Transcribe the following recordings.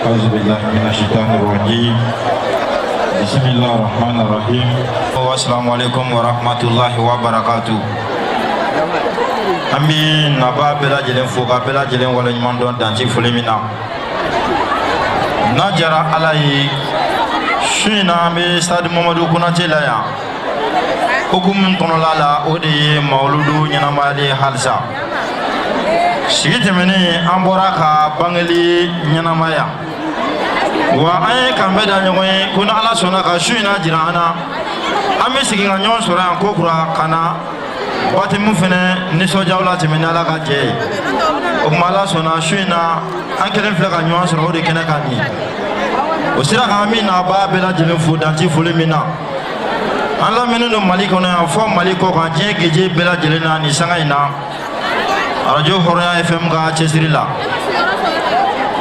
أعوذ بالله من الشيطان الرجيم بسم الله الرحمن الرحيم والسلام عليكم ورحمة الله وبركاته Ami naba bela jelen foka bela jelen wala nyman don danci fulimina najara alai shina me stade Mamadou Konaté la ya hukum tonolala odi mauludu nyanamali halsa sigite meni ambora ka bangali nyanamaya wa ay kambe da nyoy kuna ala sona ka shina jirana ami siginga nyon sura kokura kana wati mun fene ni sojawla tɛmɛni ala ka jɛ ye o kuma ala sɔnna su in na an kelen filɛ ka ɲɔgɔn sɔrɔ o de kɛnɛ ka di o sira kan min na b'a bɛɛ lajɛlen fo danti foli min na an lamɛnnen don Mali kɔnɔ yan fɔ Mali kɔ kan diɲɛ geje bɛɛ lajɛlen na nin sanga in na radio Hɔrɔnya FM ka cɛsiri la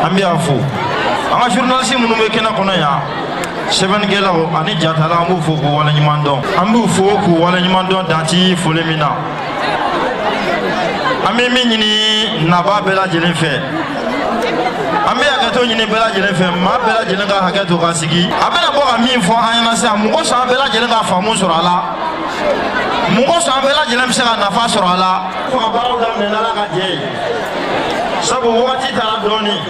an bɛ yan fo an ka journaliste minnu bɛ kɛnɛ kɔnɔ yan sɛbɛnnikɛlaw ani jatala an b'u fo k'u waleɲuman dɔn an b'u fo k'u waleɲuman dɔn danti foli min na an bɛ min ɲini naba bɛɛ lajɛlen fɛ an bɛ hakɛto ɲini bɛɛ lajɛlen fɛ maa bɛɛ lajɛlen ka hakɛto ka sigi a bɛna bɔ ka min fɔ an ɲɛna sisan mɔgɔ sɔn an bɛɛ lajɛlen ka faamu sɔrɔ a la mɔgɔ sɔn an bɛɛ lajɛlen bɛ se ka nafa sɔrɔ a la fo ka baaraw daminɛ n'ala ka jɛ ye sabu wagati taara dɔɔnin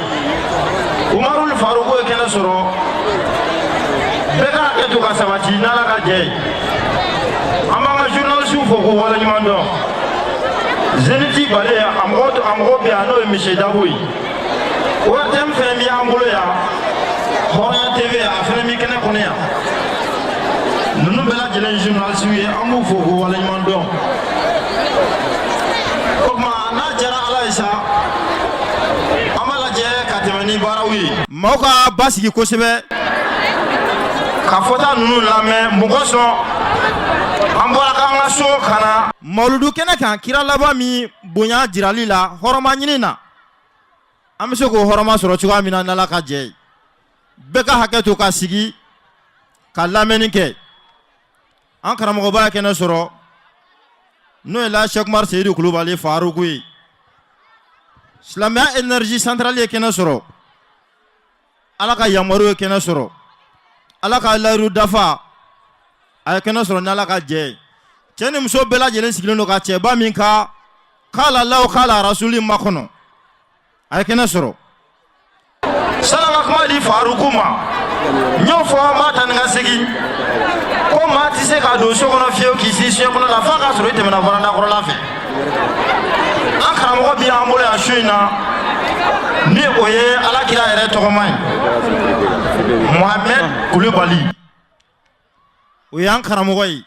Umarul Faruku ye kɛnɛ sɔrɔ bɛɛ ka hakɛto ka sabati n'ala ka jɛ ye an b'an ka journaliste fo k'u waleɲuman dɔn Zeniti Bale a mɔgɔ bɛ yan n'o ye Michel Dabo ye ORTM fɛnɛ bɛ an bolo yan Hɔrɔnya TV a fɛnɛ bɛ kɛnɛ kɔnɔ yan ninnu bɛɛ lajɛlen journaliste ye an b'u fo k'u waleɲuman dɔn o tuma n'a diyara ala ye sa an b'a lajɛ ka tɛmɛ ni baaraw ye maaw ka basigi kosɛbɛ ka fɔta ninnu lamɛn mɔgɔ sɔn an bɔra k'an ka so kana mawuludu kɛnɛ kan kira laban min bonya jirali la hɔrɔma ɲini na an bɛ se k'o hɔrɔma sɔrɔ cogoya min na n'ala ka jɛ ye bɛɛ ka hakɛ to ka sigi ka lamɛnni kɛ an karamɔgɔba ye kɛnɛ sɔrɔ n'o ye la Cheikh Umar Seydou Kulubali Faruku ye silamɛya énergie centrale ye kɛnɛ sɔrɔ ala ka yamaru ye kɛnɛ sɔrɔ ala ka layiru dafa a ye kɛnɛ sɔrɔ n'ala ka jɛ ye cɛ ni muso bɛɛ lajɛlen sigilen don ka cɛba min ka k'ala law k'ala rasuli makɔnɔ a ye kɛnɛ sɔrɔ san'an ka kuma di Faruku ma n y'o fɔ n b'a ta ni ka segin ko maa tɛ se ka don so kɔnɔ fiyewu k'i si soɲɛ kɔnɔ la f'a k'a sɔrɔ i tɛmɛna varandakɔrɔla fɛ an karamɔgɔ bi an bolo yan su in na ni o ye alakira yɛrɛ tɔgɔma ye Mohamed Kulubali o ye an karamɔgɔ ye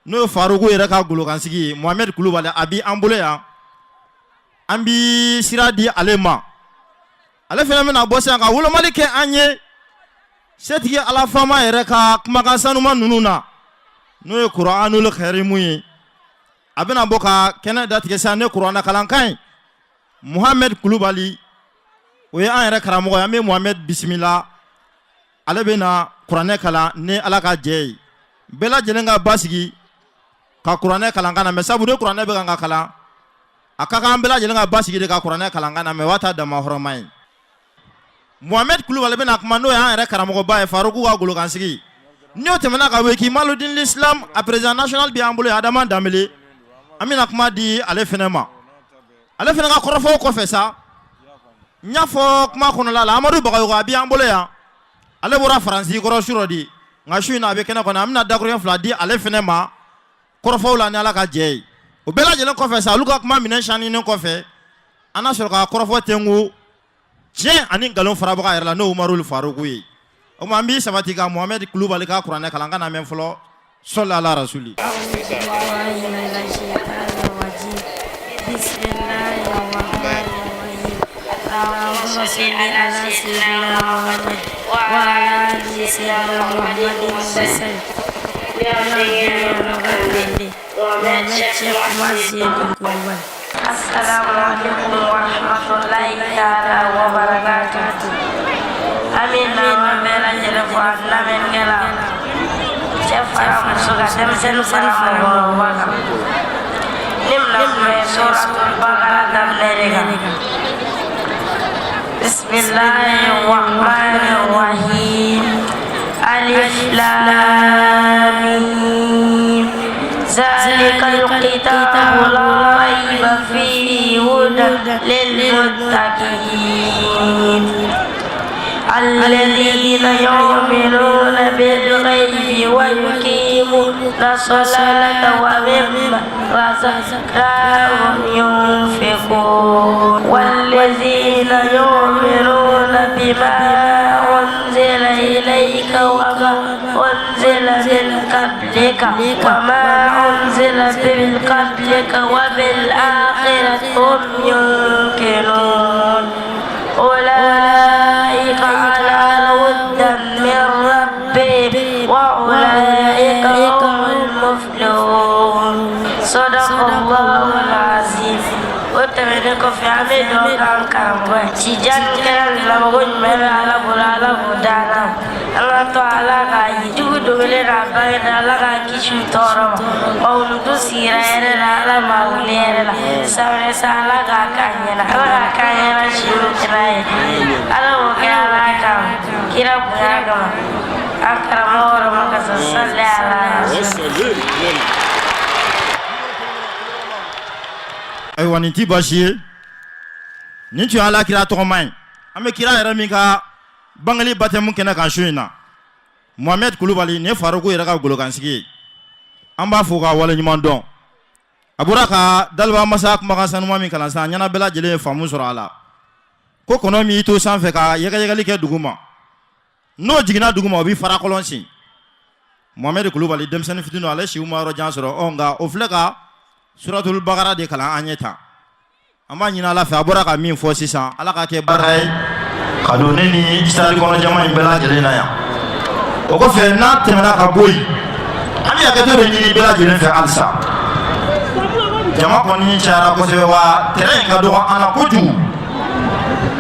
n'o ye Faruku yɛrɛ ka golokansigi ye Mohamed Kulubali a bi an bolo yan an bi sira di ale ma ale fana bɛna bɔ sisan ka wolomali kɛ an ye setigi ala faama yɛrɛ ka kumakan sanuma ninnu na n'o ye Kuranul Karimu ye a bɛna bɔ ka kɛnɛ datigɛ sisan ne kuranna kalankan ye Mohamed Kulubali o ye an yɛrɛ karamɔgɔ ye an bɛ Mohamed bisimila ale bɛna kuranɛ kalan ni ala ka jɛ ye bɛɛ lajɛlen ka basigi ka kuranɛ kalankan na mɛ sabu ne kuranɛ bɛ kan ka kalan a ka kan an bɛɛ lajɛlen ka basigi de ka kuranɛ kalankan na mɛ waa ta dama hɔrɔma ye Mohamed Kulubali bɛna kuma n'o ye an yɛrɛ karamɔgɔba ye Faruku ka golokansigi ni o tɛmɛna ka bɔ Kimaludin l'Islam a président national bi an bolo ye Adama Danbele an bɛna kuma di ale fɛnɛ ma ale fɛnɛ ka kɔrɔfɔw kɔfɛ sa n y'a fɔ kuma kɔnɔla la Amadu Bagayogo a bi an bolo yan ale bɔra Faransi kɔrɔ surɔ di nka su in na a bɛ kɛnɛ kɔnɔ an bɛna dakuruɲɛ fila di ale fɛnɛ ma kɔrɔfɔw la ni ala ka jɛ ye o bɛɛ lajɛlen kɔfɛ sa olu ka kuma minɛ saninen kɔfɛ an na sɔrɔ ka kɔrɔfɔ tɛnku tiɲɛ ani nkalon farabaga yɛrɛ la n'o Umarul Faruku ye o tuma an b'i sabati ka Mohamed Kulubali ka kuranɛ kalan ka na mɛn fɔlɔ sɔli ala rasuli اللهم صل على سيدنا محمد وعلى آل سيدنا محمد وسلم يا رب العالمين. السلام عليكم ورحمة الله تعالى وبركاته. أمين ممن يرفع من كلام شفع مسوق دمسل فرمان وبكر نمنا سورة البقرة دمنريها بسم الله الرحمن الرحيم ألف لام ميم ذلك الكتاب لا ريب فيه هدى للمتقين الذين يؤمنون بالغيب ويقيمون الصلاة ومما رزقناهم ينفقون والذين يؤمنون بما أنزل إليك وما أنزل من قبلك وبالآخرة هم يوقنون أولئك على هدى من ربهم وأولئك هم المفلحون صدق الله العظيم وتمنك في عمد وكان كرم سجان كان لمغن من على بلا بدانا الله تعالى يجود لنا بين الله كيشو تورم مولود سيرين على مولين سامر سالا كانينا الله كانينا شنو كناي الله وكالا كام كيرا بغاكم أكرم ورمك صلى على رسول ayiwa nin ti baasi ye nin tun ye ala kira tɔgɔma ye an bɛ kira yɛrɛ min ka bangali batɛmu kɛnɛ kan su in na Mohamed Kulubali nin ye Faruku yɛrɛ ka golokansigi ye an b'a fɔ ka waleɲuman dɔn a bɔra ka Daliba Masa kumakan sanuma min kalan sisan ɲɛna bɛɛ lajɛlen ye faamu sɔrɔ a la ko kɔnɔ min y'i to sanfɛ ka yɛgɛyɛgɛli kɛ dugu ma n'o jiginna dugu ma o bɛ fara kɔlɔn sen Mohamed Kulubali denmisɛnnin fitinin ale siw ma yɔrɔ jan sɔrɔ nka o filɛ ka Suratul Bakara de kalan an ɲɛ tan an b'a ɲini Ala fɛ a bɔra ka min fɔ sisan Ala ka kɛ baara ye ka don ne ni stade kɔnɔ jama in bɛɛ lajɛlen na yan o kɔfɛ n'a tɛmɛna ka bɔ yen an bɛ hakɛto de ɲini bɛɛ lajɛlen fɛ halisa jama kɔni cayara kosɛbɛ wa terrain in ka dɔgɔ an na kojugu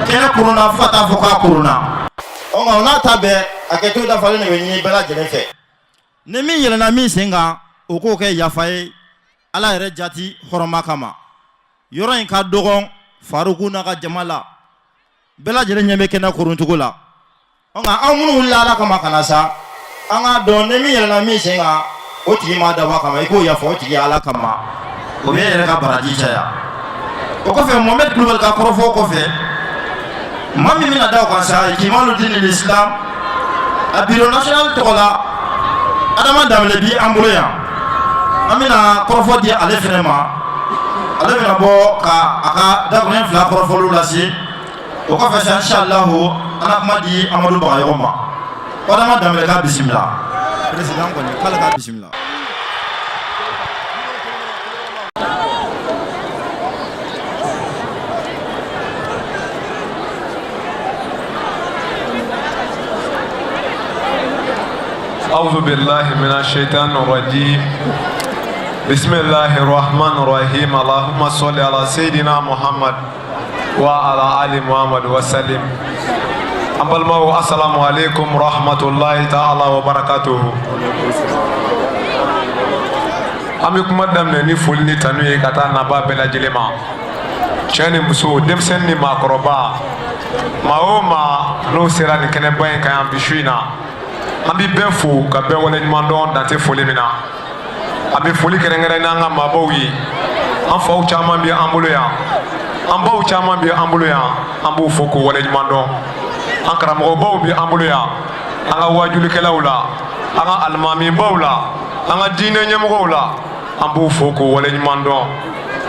kɛnɛ koronna fo ka taa fɔ k'a koronna nka o n'a ta bɛɛ hakɛto dafalen de bɛ ɲini bɛɛ lajɛlen fɛ ni min yɛlɛnna min sen kan o k'o kɛ yafa ye Ala yɛrɛ jati hɔrɔma kama yɔrɔ in ka dɔgɔn Faruku n'a ka jama la bɛɛ lajɛlen ɲɛ bɛ kɛnɛ koroncogo la nka an minnu wulila Ala kama ka na sa an k'a dɔn ni min yɛlɛnna min sen kan o tigi ma dabɔ a kama i k'o yafa o tigi Ala kama o bɛ yɛrɛ ka baraji caya o kɔfɛ Mohamed Kulubali ka kɔrɔfɔ kɔfɛ maa min bɛna da o kan sa Kimaludin l'Islam a bureau national tɔgɔ la Adama Danbɛlɛ bi an bolo yan an bɛna kɔrɔfɔ di ale fɛnɛ ma ale bɛna bɔ ka a ka dakurun fila kɔrɔfɔliw lase o kɔfɛ sa inshallahu an na kuma di Amadu Bagayogo ma Adama Danbɛlɛ k'a bisimila président kɔni k'ale k'a bisimila. أعوذ بالله من الشيطان الرجيم بسم الله الرحمن الرحيم اللهم صل على سيدنا محمد وعلى آل محمد وسلم أمبالمو السلام عليكم ورحمة الله تعالى وبركاته أميكم مدام ني فولني تنوي كتا نبا بلا جلما شاني مسو دمسني ما قربا ما هو ما نو سيراني كن باين كان بشوينا أمي بنفو كبر ولا نماندون دانتي فولي منا أمي فولي كرنجري نعم ما بوي أم فاو چامان بيا أمبوليا أم باو چامان بيا أمبوليا أم بو فوكو ولا نماندون أم كرامو باو بيا أمبوليا أنا واجولي كلاولا أنا المامي باولا أنا دينه نيمغولا أم بو فوكو ولا نماندون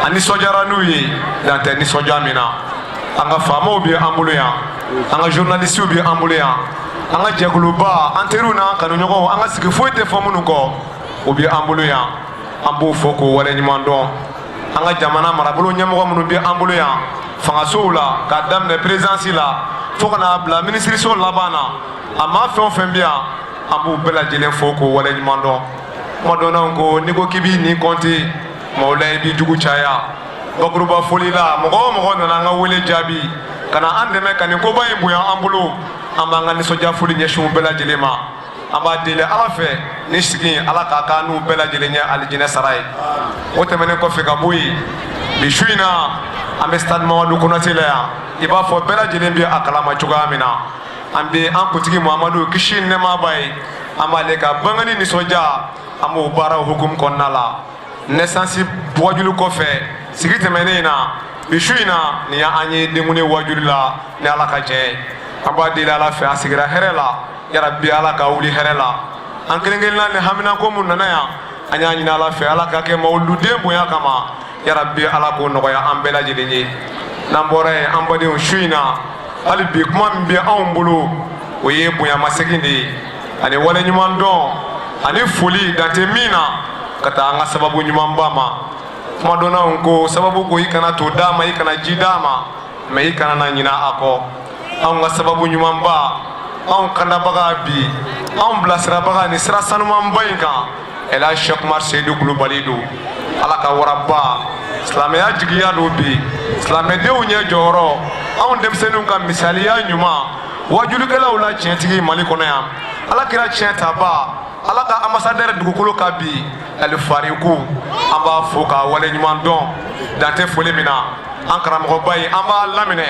أني سوجارا نوي دانتي ني سوجامينا أنا فامو بيا أمبوليا أنا جورناليستيو بيا أمبوليا anga jaguluba anteruna kanu nyogo anga sigi foite famunu ko obi ambulu ya ambu foko wala nyimando anga jamana marabulu nyamogo munu bi ambulu ya fanga soula ka damne présence la fokana bla ministre so labana ama fon fembia ambu bela jelen foko wala nyimando modona ngo niko kibi ni konti maulay bi jugu chaya bagruba folila mogo na nga wele jabi kana andeme kani ko bayi buya ambulu amanga ni soja fuli nya shum bela jelema amba dele ala fe ni sigi ala ka kanu bela jelenya aljina saray o temene ko fe ka boyi bi shuina an bɛ stade Mamadu Konate la yan i b'a fɔ bɛɛ lajɛlen bɛ a kalama cogoya min na an bɛ an kuntigi Mamadu kisi ni nɛɛma b'a ye an b'ale ka bangeni nisɔndiya an b'o baaraw hukumu kɔnɔna la naissance wajulu kɔfɛ sigi tɛmɛnen in na bi su in na nin y'an ye denkuni wajulu la ni Ala ka jɛ ye an b'a deli Ala fɛ a sigira hɛrɛ la yarabi Ala ka wuli hɛrɛ la an kelen kelenna ni haminako mun nana yan an y'a ɲini Ala fɛ Ala ka kɛ mawuluden bonya kama yarabi Ala k'o nɔgɔya an bɛɛ lajɛlen ye n'an bɔra yen an badenw su in na hali bi kuma min bɛ anw bolo o ye bonyamasegin de ye ani waleɲuman dɔn ani foli dante min na ka taa an ka sababu ɲumanba ma kuma dɔnnaw ko sababu ko i kana to d'a ma i kana ji d'a ma mais i kana na ɲina a kɔ anw ka sababu ɲumanba anw kandabaga bi anw bilasirabaga ni sira sanumanba in kan Elhaji Cheikh Umar Seydou Kulubali don Ala ka waraba silamɛya jigiya do bi silamɛdenw ɲɛ jɔyɔrɔ anw denmisɛnninw ka misaliya ɲuman wajulikɛlaw la tiɲɛtigi Mali kɔnɔ yan Ala kira tiɲɛ taba Ala ka ambassadeur dugukolo ka bi Alifariku an b'a fo ka wale ɲuman dɔn dante foli min na an karamɔgɔba ye an b'a laminɛ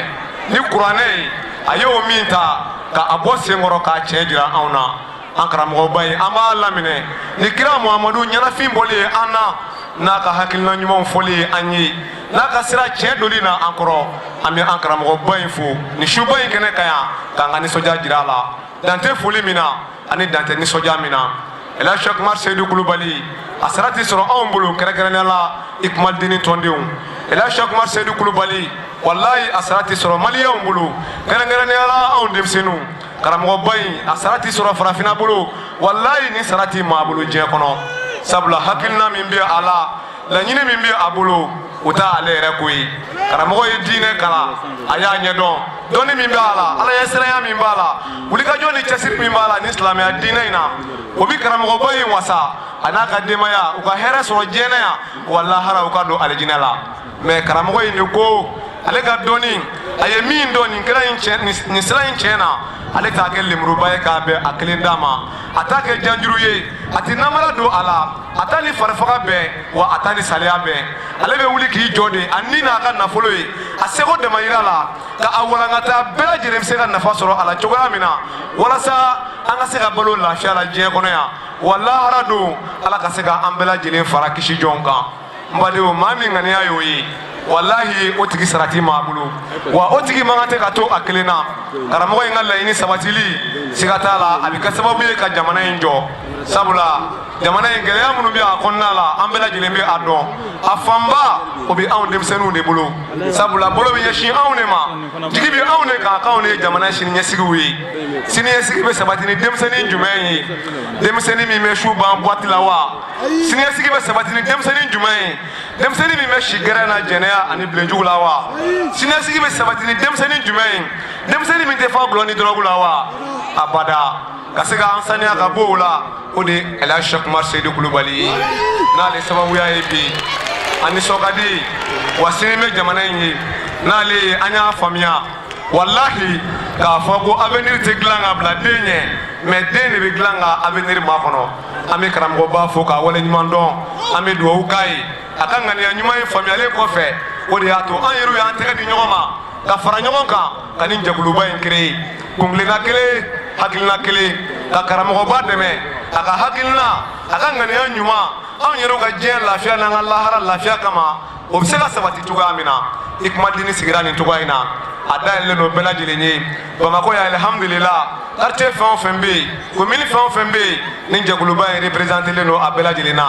ni kuranɛ ye a y'o min ta ka a bɔ senkɔrɔ k'a tiɲɛ jira anw na an karamɔgɔba ye an b'a laminɛ ni kira Muhamadu ɲɛnafin bɔli ye an na n'a ka hakilina ɲumanw fɔli ye an ye n'a ka sira tiɲɛ doli na an kɔrɔ an bɛ an karamɔgɔba in fo ni suba in kɛnɛ kan yan k'an ka nisɔndiya jira a la dante foli min na ani dante nisɔndiya min na Elhaji Cheikh Umar Seydou Kulubali a sara tɛ sɔrɔ anw bolo kɛrɛnkɛrɛnnenya la ikumalidini tɔndenw Elhaji Cheikh Umar Seydou Kulubali walayi a sara tɛ sɔrɔ maliyɛnw bolo kɛrɛnkɛrɛnnenya la anw denmisɛnninw karamɔgɔba in a sara tɛ sɔrɔ farafinna bolo walayi ni sara tɛ maa bolo diɲɛ kɔnɔ sabula hakilina min bɛ a la laɲini min bɛ a bolo o t'a ale yɛrɛ ko ye karamɔgɔ ye diinɛ kalan a y'a ɲɛdɔn dɔnni min b'a la ala ɲɛ siranya min b'a la wulikajɔ ni cɛsiri min b'a la ni silamɛya diinɛ in na o bi karamɔgɔba in wasa a n'a ka denbaya u ka hɛrɛ sɔrɔ diɲɛ yan wa lahara u ka don alijinɛ la mais karamɔgɔ in de ko ale ka dɔnni a ye min dɔn nin sira in tiɲɛ na ale t'a kɛ lemuruba ye k'a bɛn a kelen d'a ma a t'a kɛ janjuru ye a tɛ namara don a la a t'a ni farifaga bɛn wa a t'a ni saliya bɛn ale bɛ wuli k'i jɔ de a ni n'a ka nafolo ye a seko damayira la ka a walankata bɛɛ lajɛlen bɛ se ka nafa sɔrɔ a la cogoya min na walasa an ka se ka balo lafiya la diɲɛ kɔnɔ yan wa lahara don ala ka se ka an bɛɛ lajɛlen fara kisi jɔn kan n badenw maa min ŋaniya y'o ye wallahi o tigi sarati m'a bolo wa o tigi man kan tɛ ka to a kelen na karamɔgɔ in ka laɲini sabatili siga t'a la a bɛ kɛ sababu ye ka jamana in jɔ sabula jamana in gɛlɛya minnu bɛ a kɔnɔna la an bɛɛ lajɛlen bɛ a dɔn a fanba o bɛ anw denmisɛnninw de bolo sabula bolo bɛ ɲɛsin anw de ma jigi bɛ anw de kan k'anw de ye jamana siniɲɛsigiw ye siniɲɛsigi bɛ sabati ni denmisɛnnin jumɛn ye denmisɛnnin min bɛ su ban boîte la wa siniɲɛsigi bɛ sabati ni denmisɛnnin jumɛn ye denmisɛnnin min bɛ si gɛrɛ na jɛnɛya ani bilenjugu la wa siniɲɛsigi bɛ sabati ni denmisɛnnin jumɛn ye denmisɛnnin min tɛ fa gulɔ ni dɔrɔgu la wa abada ka se ka an saniya ka bɔ o la o de ye Elhaji Cheikh Umar Seydou Kulubali ye n'ale sababuya ye bi a nisɔn ka di wa sini bɛ jamana in ye n'ale ye an y'a faamuya wallahi k'a fɔ ko avenir tɛ dilan ka bila den ɲɛ mais den de bɛ dilan ka avenir makɔnɔ an bɛ karamɔgɔba fo k'a waleɲuman dɔn an bɛ dugawu k'a ye a ka ŋaniya ɲuman ye faamuyalen kɔfɛ o de y'a to an yɛrɛw y'an tɛgɛ di ɲɔgɔn ma ka fara ɲɔgɔn kan ka nin jɛkuluba in créer kungilenna kelen hakilina kelen ka karamɔgɔba dɛmɛ a ka hakilina a ka ŋaniya ɲuman anw yɛrɛw ka diɲɛ lafiya n'an ka lahara lafiya kama o bɛ se ka sabati cogoya min na ikumadini sigira nin cogoya in na a dayɛlɛlen don bɛɛ lajɛlen ye bamakɔ yan alhamdulillah quartier fɛn o fɛn bɛ yen commune fɛn o fɛn bɛ yen nin jɛkuluba in représentelen don a bɛɛ lajɛlen na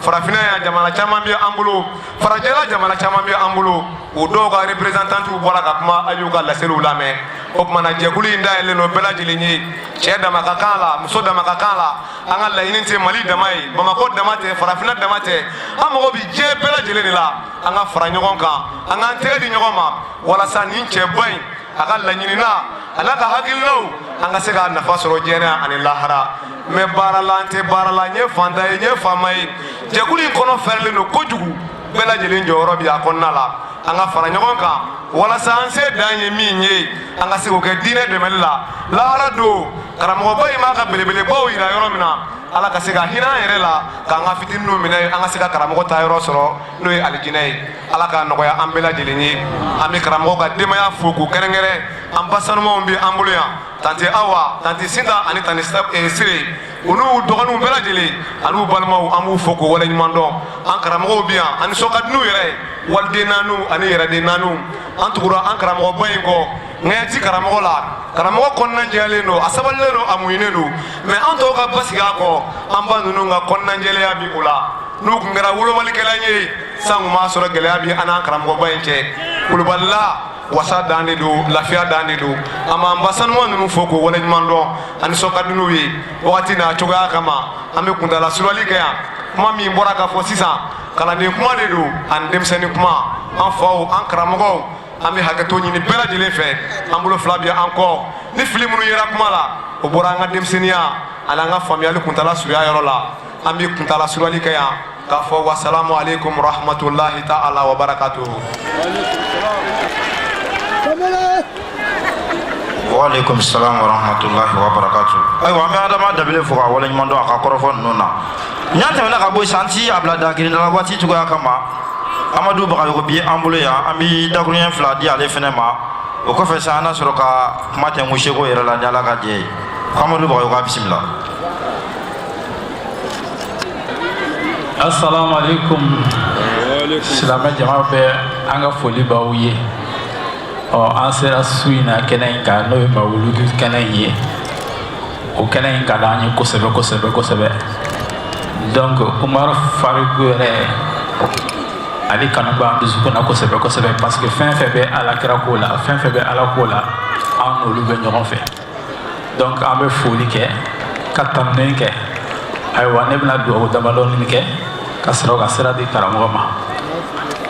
farafinna yan jamana caman bɛ an bolo farajɛla jamana caman bɛ an bolo o dɔw ka représentantiw bɔra ka kuma a y'u ka laseliw lamɛn o tumana jɛkulu in dayɛlɛlen don bɛɛ lajɛlen ye cɛ dama ka kan la muso dama ka kan la an ka laɲini tɛ mali dama ye bamakɔ dama tɛ farafinna dama tɛ an mago bɛ diɲɛ bɛɛ lajɛlen de la an ka fara ɲɔgɔn kan an k'an tɛgɛ di ɲɔgɔn ma walasa nin cɛba in a ka laɲinina a n'a ka hakilinaw an ka se ka nafa sɔrɔ diɲɛ ani lahara mɛ baara la an tɛ baara la n ye fantan ye n ye faama ye jɛkulu in kɔnɔ fɛrɛlen don kojugu bɛɛ lajɛlen jɔyɔrɔ bɛ a kɔnɔna la an ka fara ɲɔgɔn kan walasa an se dan ye min ye an ka se k'o kɛ diinɛ dɛmɛli la lahara don karamɔgɔba in b'a ka belebelebaw yira yɔrɔ min na ala ka se ka hinɛ an yɛrɛ la k'an ka fitininw minɛ an ka se ka karamɔgɔ ta yɔrɔ sɔrɔ n'o ye alijinɛ ye ala k'a nɔgɔya an bɛɛ lajɛlen ye an bɛ karamɔgɔ ka denbaya fo k'u kɛrɛnkɛrɛn an ba sanumanw bɛ an bolo yan tante awa tante sinta ani tante sire u n'u dɔgɔninw bɛɛ lajɛlen ani u balimaw an b'u fo k'u waleɲuman dɔn an karamɔgɔw bɛ yan ani sɔkadiniw yɛrɛ waliden naaniw ani yɛrɛden naaniw an tugura an karamɔgɔba in kɔ ŋɛɲɛ ti karamɔgɔ la karamɔgɔ kɔnɔna jɛlen don a sabalilen don a muɲunen don mais an tɔw ka basigi a kɔ an ba ninnu ka kɔnɔna jɛlenya bi o la n'u tun kɛra wolomalikɛla ye san kun b'a sɔrɔ gɛlɛya bi an n'an karamɔgɔba in cɛ kulubalila wasa dan de don lafiya dan de don an b'an ba sanuman ninnu fo k'o waleɲuman dɔn ani sɔkadiniw ye wagati n'a cogoya kama an bɛ kuntala surali kɛ yan kuma min bɔra ka fɔ sisan kalanden kuma de don ani denmisɛnnin kuma an faw an karamɔgɔw an bɛ hakɛto ɲini bɛɛ lajɛlen fɛ an bolo fila bɛ an kɔ ni fili minnu yera kuma la o bɔra an ka denmisɛnninya ani an ka faamuyali kuntala suruya yɔrɔ la an bɛ kuntala surali kɛ yan k'a fɔ wasalamu aleykum rahmatulahi ta'ala wa barakatuhu. Waalaikum salam wa rahmatullahi wa barakatuh. Ayiwa an bɛ adama dabile fo ka waleɲuman dɔn a ka kɔrɔfɔ ninnu na n y'a tɛmɛna ka bɔ yen san ti a bila dakirinda la waati cogoya kama Amadu Bagayogo bi an bolo yan an bɛ dakuruɲɛ fila di ale fɛnɛ ma o kɔfɛ sa an na sɔrɔ ka kuma tɛ museko yɛrɛ la ni Ala ka jɛ ye Amadu Bagayogo a bisimila. Assalamu alaikum. Silamɛ jama bɛɛ an ka foli b'aw ye. An sera su in na kɛnɛ in kan n'o ye mawuludu kɛnɛ in ye o kɛnɛ in ka d'an ye kosɛbɛ kosɛbɛ kosɛbɛ donc Umaru Farigu yɛrɛ ale kanu b'an dusukun na kosɛbɛ kosɛbɛ parce que fɛn fɛn bɛ alakira ko la fɛn fɛn bɛ ala ko la an n'olu bɛ ɲɔgɔn fɛ donc an bɛ foli kɛ ka tanuni kɛ ayiwa ne bɛna dugawu damadɔni kɛ ka sɔrɔ ka sira di karamɔgɔ ma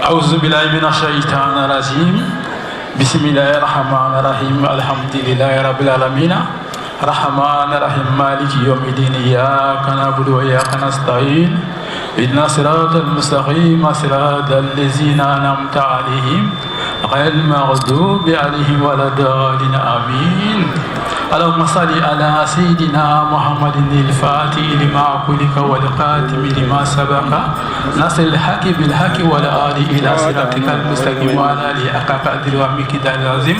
awuzu bilahi mina shaytani rajim bisimilahi rahmani rahim alhamdulillahi rabbil alamin rahmani rahim maliki yawmiddin iyyaka na'budu wa iyyaka nasta'in اهدنا الصراط المستقيم صراط الذين أنعمت عليهم غير المغضوب عليهم ولا الضالين آمين اللهم صل على سيدنا محمد الفاتح لما أغلق والخاتم لما سبق ناصر الحق بالحق والآل إلى صراطك المستقيم وعلى آله حق قدره ومقداره العظيم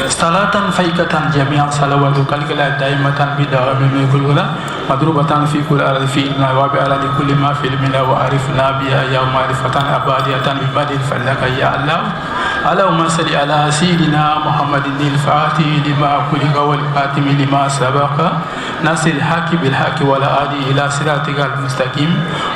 صلاة فائقة جميعا صلواتك دائمة بدوام ملك الأولى مضروبة في كل أرض في إلنا وبعلى كل ما في الملا وعرفنا بها يوم معرفة أبادية ببدل فلك يا الله اللهم صل على سيدنا محمد الفاتح لما أغلق والخاتم لما سبق ناصر الحق بالحق ولا آل إلى صراطك المستقيم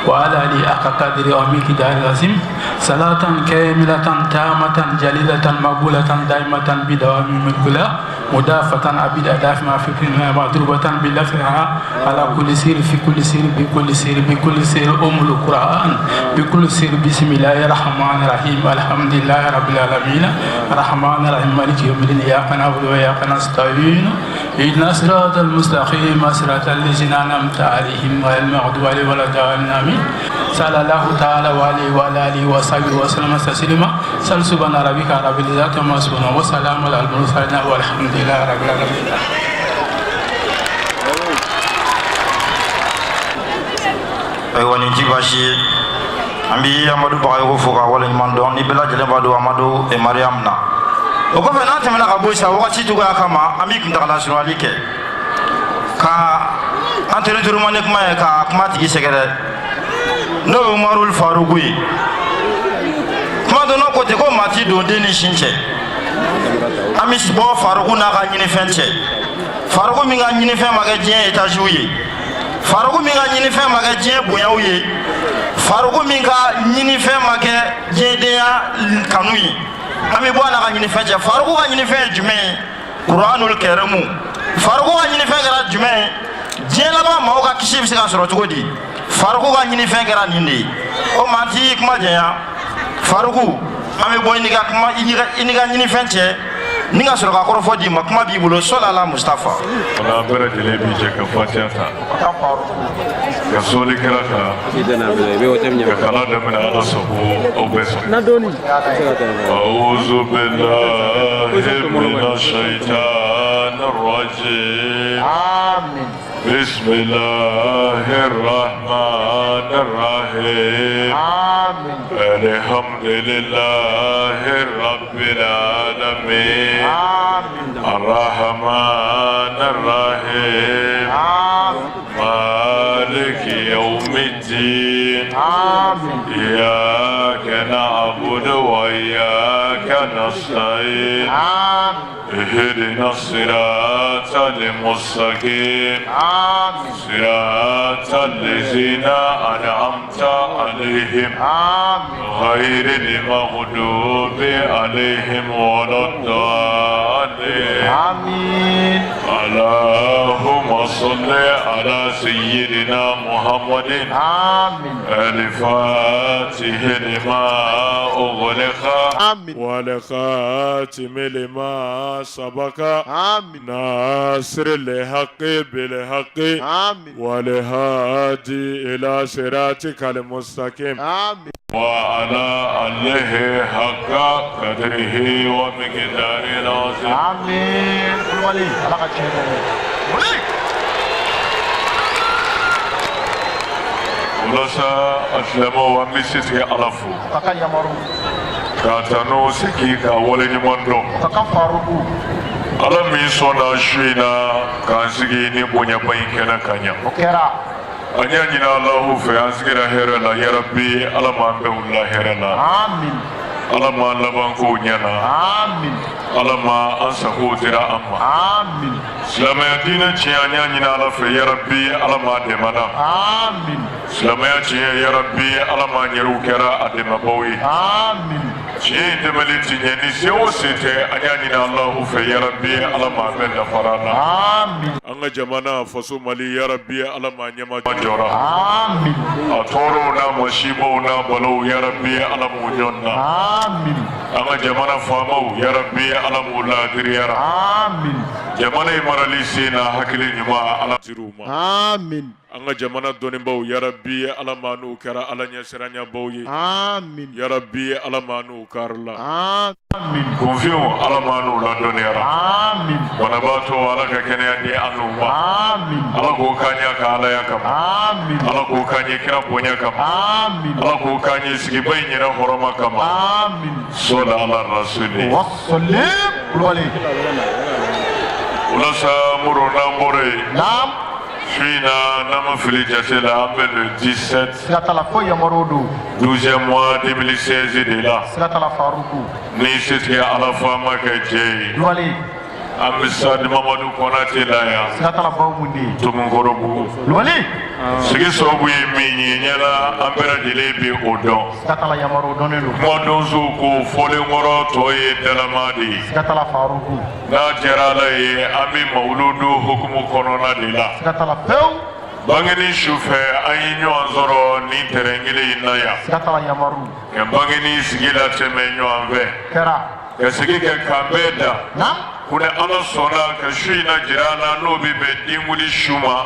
وعلى آله حق قدره ومقداره العظيم صلاة كاملة تامة جليلة مقبولة دائمة بدوام ملك مدافة عبد أداف ما في كلمة مضروبة بلفها على كل سير في كل سير بكل سير بكل سير القرآن بكل سير بسم الله الرحمن الرحيم الحمد لله رب العالمين الرحمن الرحيم مالك يوم الدين إياك نعبد وإياك نستعين اهدنا الصراط المستقيم صراط الذين أنعمت عليهم غير المغضوب عليهم ولا الضالين آمين صلى الله تعالى عليه وعلى آله وصحبه وسلم تسليما سبحان ربك رب العزة عما يصفون وسلام على المرسلين والحمد لله رب العالمين. Ayiwa nin ti baasi ye an bɛ Amadu Bagayogo fo ka waleɲuman dɔn ni bɛɛ lajɛlen b'a dɔn Amadu Mariam na o kɔfɛ n'an tɛmɛna ka bɔ yen sa wagati cogoya kama an bɛ kuntagala surunali kɛ ka an teritorima ni kuma ye ka kuma tigi sɛgɛrɛ n'o ye Umaru Farugu ye kuma dɔ n'o ko ten ko maa ti don den ni sin cɛ an bɛ bɔ Farugu n'a ka ɲinifɛn cɛ Farugu min ka ɲinifɛn ma kɛ diɲɛ etaziw ye Farugu min ka ɲinifɛn ma kɛ diɲɛ bonyaw ye Farugu min ka ɲinifɛn ma kɛ diɲɛdenya kanu ye an bɛ bɔ a n'a ka ɲinifɛn cɛ Farugu ka ɲinifɛn ye jumɛn ye Kuranul Karimu Farugu ka ɲinifɛn kɛra jumɛn ye diɲɛ laban maaw ka kisi bɛ se ka sɔrɔ cogo di Farugu ka ɲinifɛn kɛra nin de ye o maa ti kuma jɛnya Farugu an bɛ bɔ i ni ka ɲinifɛn cɛ ni ka sɔrɔ ka kɔrɔfɔ di ma kuma b'i bolo sɔlala Mustafa wala an bɛɛ lajɛlen bi jɛ ka fatiha ta ka sɔli kɛra kan ka kala daminɛ ala sago aw bɛɛ sɔn a'udhu billahi minash shaitanir rajim بسم الله الرحمن الرحيم آمين الحمد لله رب العالمين آمين الرحمن الرحيم آمين مالك يوم الدين آمين إياك نعبد وإياك نستعين آمين اهدنا الصراط المستقيم آمين صراط الذين أنعمت عليهم آمين غير المغضوب عليهم ولا الضالين آمين اللهم صل على سيدنا محمد آمين الفاتح لما أغلق آمين والخاتم لما سبق آمين ناصر الحق بالحق آمين والهادي إلى صراطك المستقيم آمين وعلى آله حق قدره ومقداره العظيم آمين كل ولي على خير ولي ولسا أسلموا ومسيسي ألفو كاكا يمرو كاتنو سكيكا ولنمندو كاكا فاروقو ala min sɔnna su in na k'an sigi ni bonyaba in kɛnɛ ka ɲa o kɛra an y'a ɲini alahu fɛ an sigira hɛrɛ la yarabi ala m'an bɛɛ wulila hɛrɛ la آمين ala m'an laban kow ɲɛna آمين ala ma an sagow dira an ma آمين silamɛya diinɛ tiɲɛ an y'a ɲini ala fɛ yarabi ala m'a dɛmɛ na آمين silamɛya tiɲɛ yarabi ala m'an yɛrɛw kɛra a dɛmɛbaw ye آمين tiɲɛ in dɛmɛli ti ɲɛ ni se o se tɛ an y'a ɲini alahu fɛ yarabi ala m'a bɛɛ dafara la آمين an ka jamana faso mali yarabi ala m'a ɲɛma jɔra آمين a tɔɔrɔw n'a masibaw n'a balaw yarabi ala m'u ɲɔn na آمين an ka jamana faamaw yarabi ala m'u ladiriyara آمين jamana in marali sen na hakili ɲuman ala dir'u ma آمين an ka jamana dɔnnibaw yarabi ala ma n'u kɛra ala ɲɛsiranɲɛbaw ye آمين yarabi ala ma n'u karila آمين kunfinw ala ma n'u ladɔnniyara آمين banabaatɔ ala ka kɛnɛya di an n'u ma آمين ala k'o k'an ɲɛ ka alaya kama آمين ala k'o k'an ɲɛ kira bonya kama آمين ala k'o k'an ɲɛ sigiba in yɛrɛ hɔrɔma kama آمين sɔla ala rasuli والسلام كل ولي walasa muru n'an bɔra yen نعم su in na n'an ma fili jate la an bɛ le 17 سيغتلا فو يمرودو 12e mois 2016 de la سيغتلا فاروقو ni setigi ala fɔ an ma kɛ jɛ ye كل ولي an bɛ sadi mamadu kɔnate la yan سيغتلا باوموندي tumunkɔrɔbugu كل ولي sigi sababu ye min ye ɲɛna an bɛɛ lajɛlen bɛ o dɔn سيغتلا يمرودو نلو kuma donsow ko fɔlenkɔrɔ tɔ ye dalama de ye سيغتلا فاروقو n'a diyara ala ye an bɛ mawuludu hukumu kɔnɔna de la سيغتلا فيو bangeni su fɛ an ye ɲɔgɔn sɔrɔ nin tɛrɛn kelen in na yan سيغتلا يمرو ka bangeni sigi la tɛmɛ ɲɔgɔn fɛ كرا ka sigi kɛ k'an bɛɛ da نعم kunɛ ala sɔnna ka su in na jira an na n'o bɛ bɛn denwuli su ma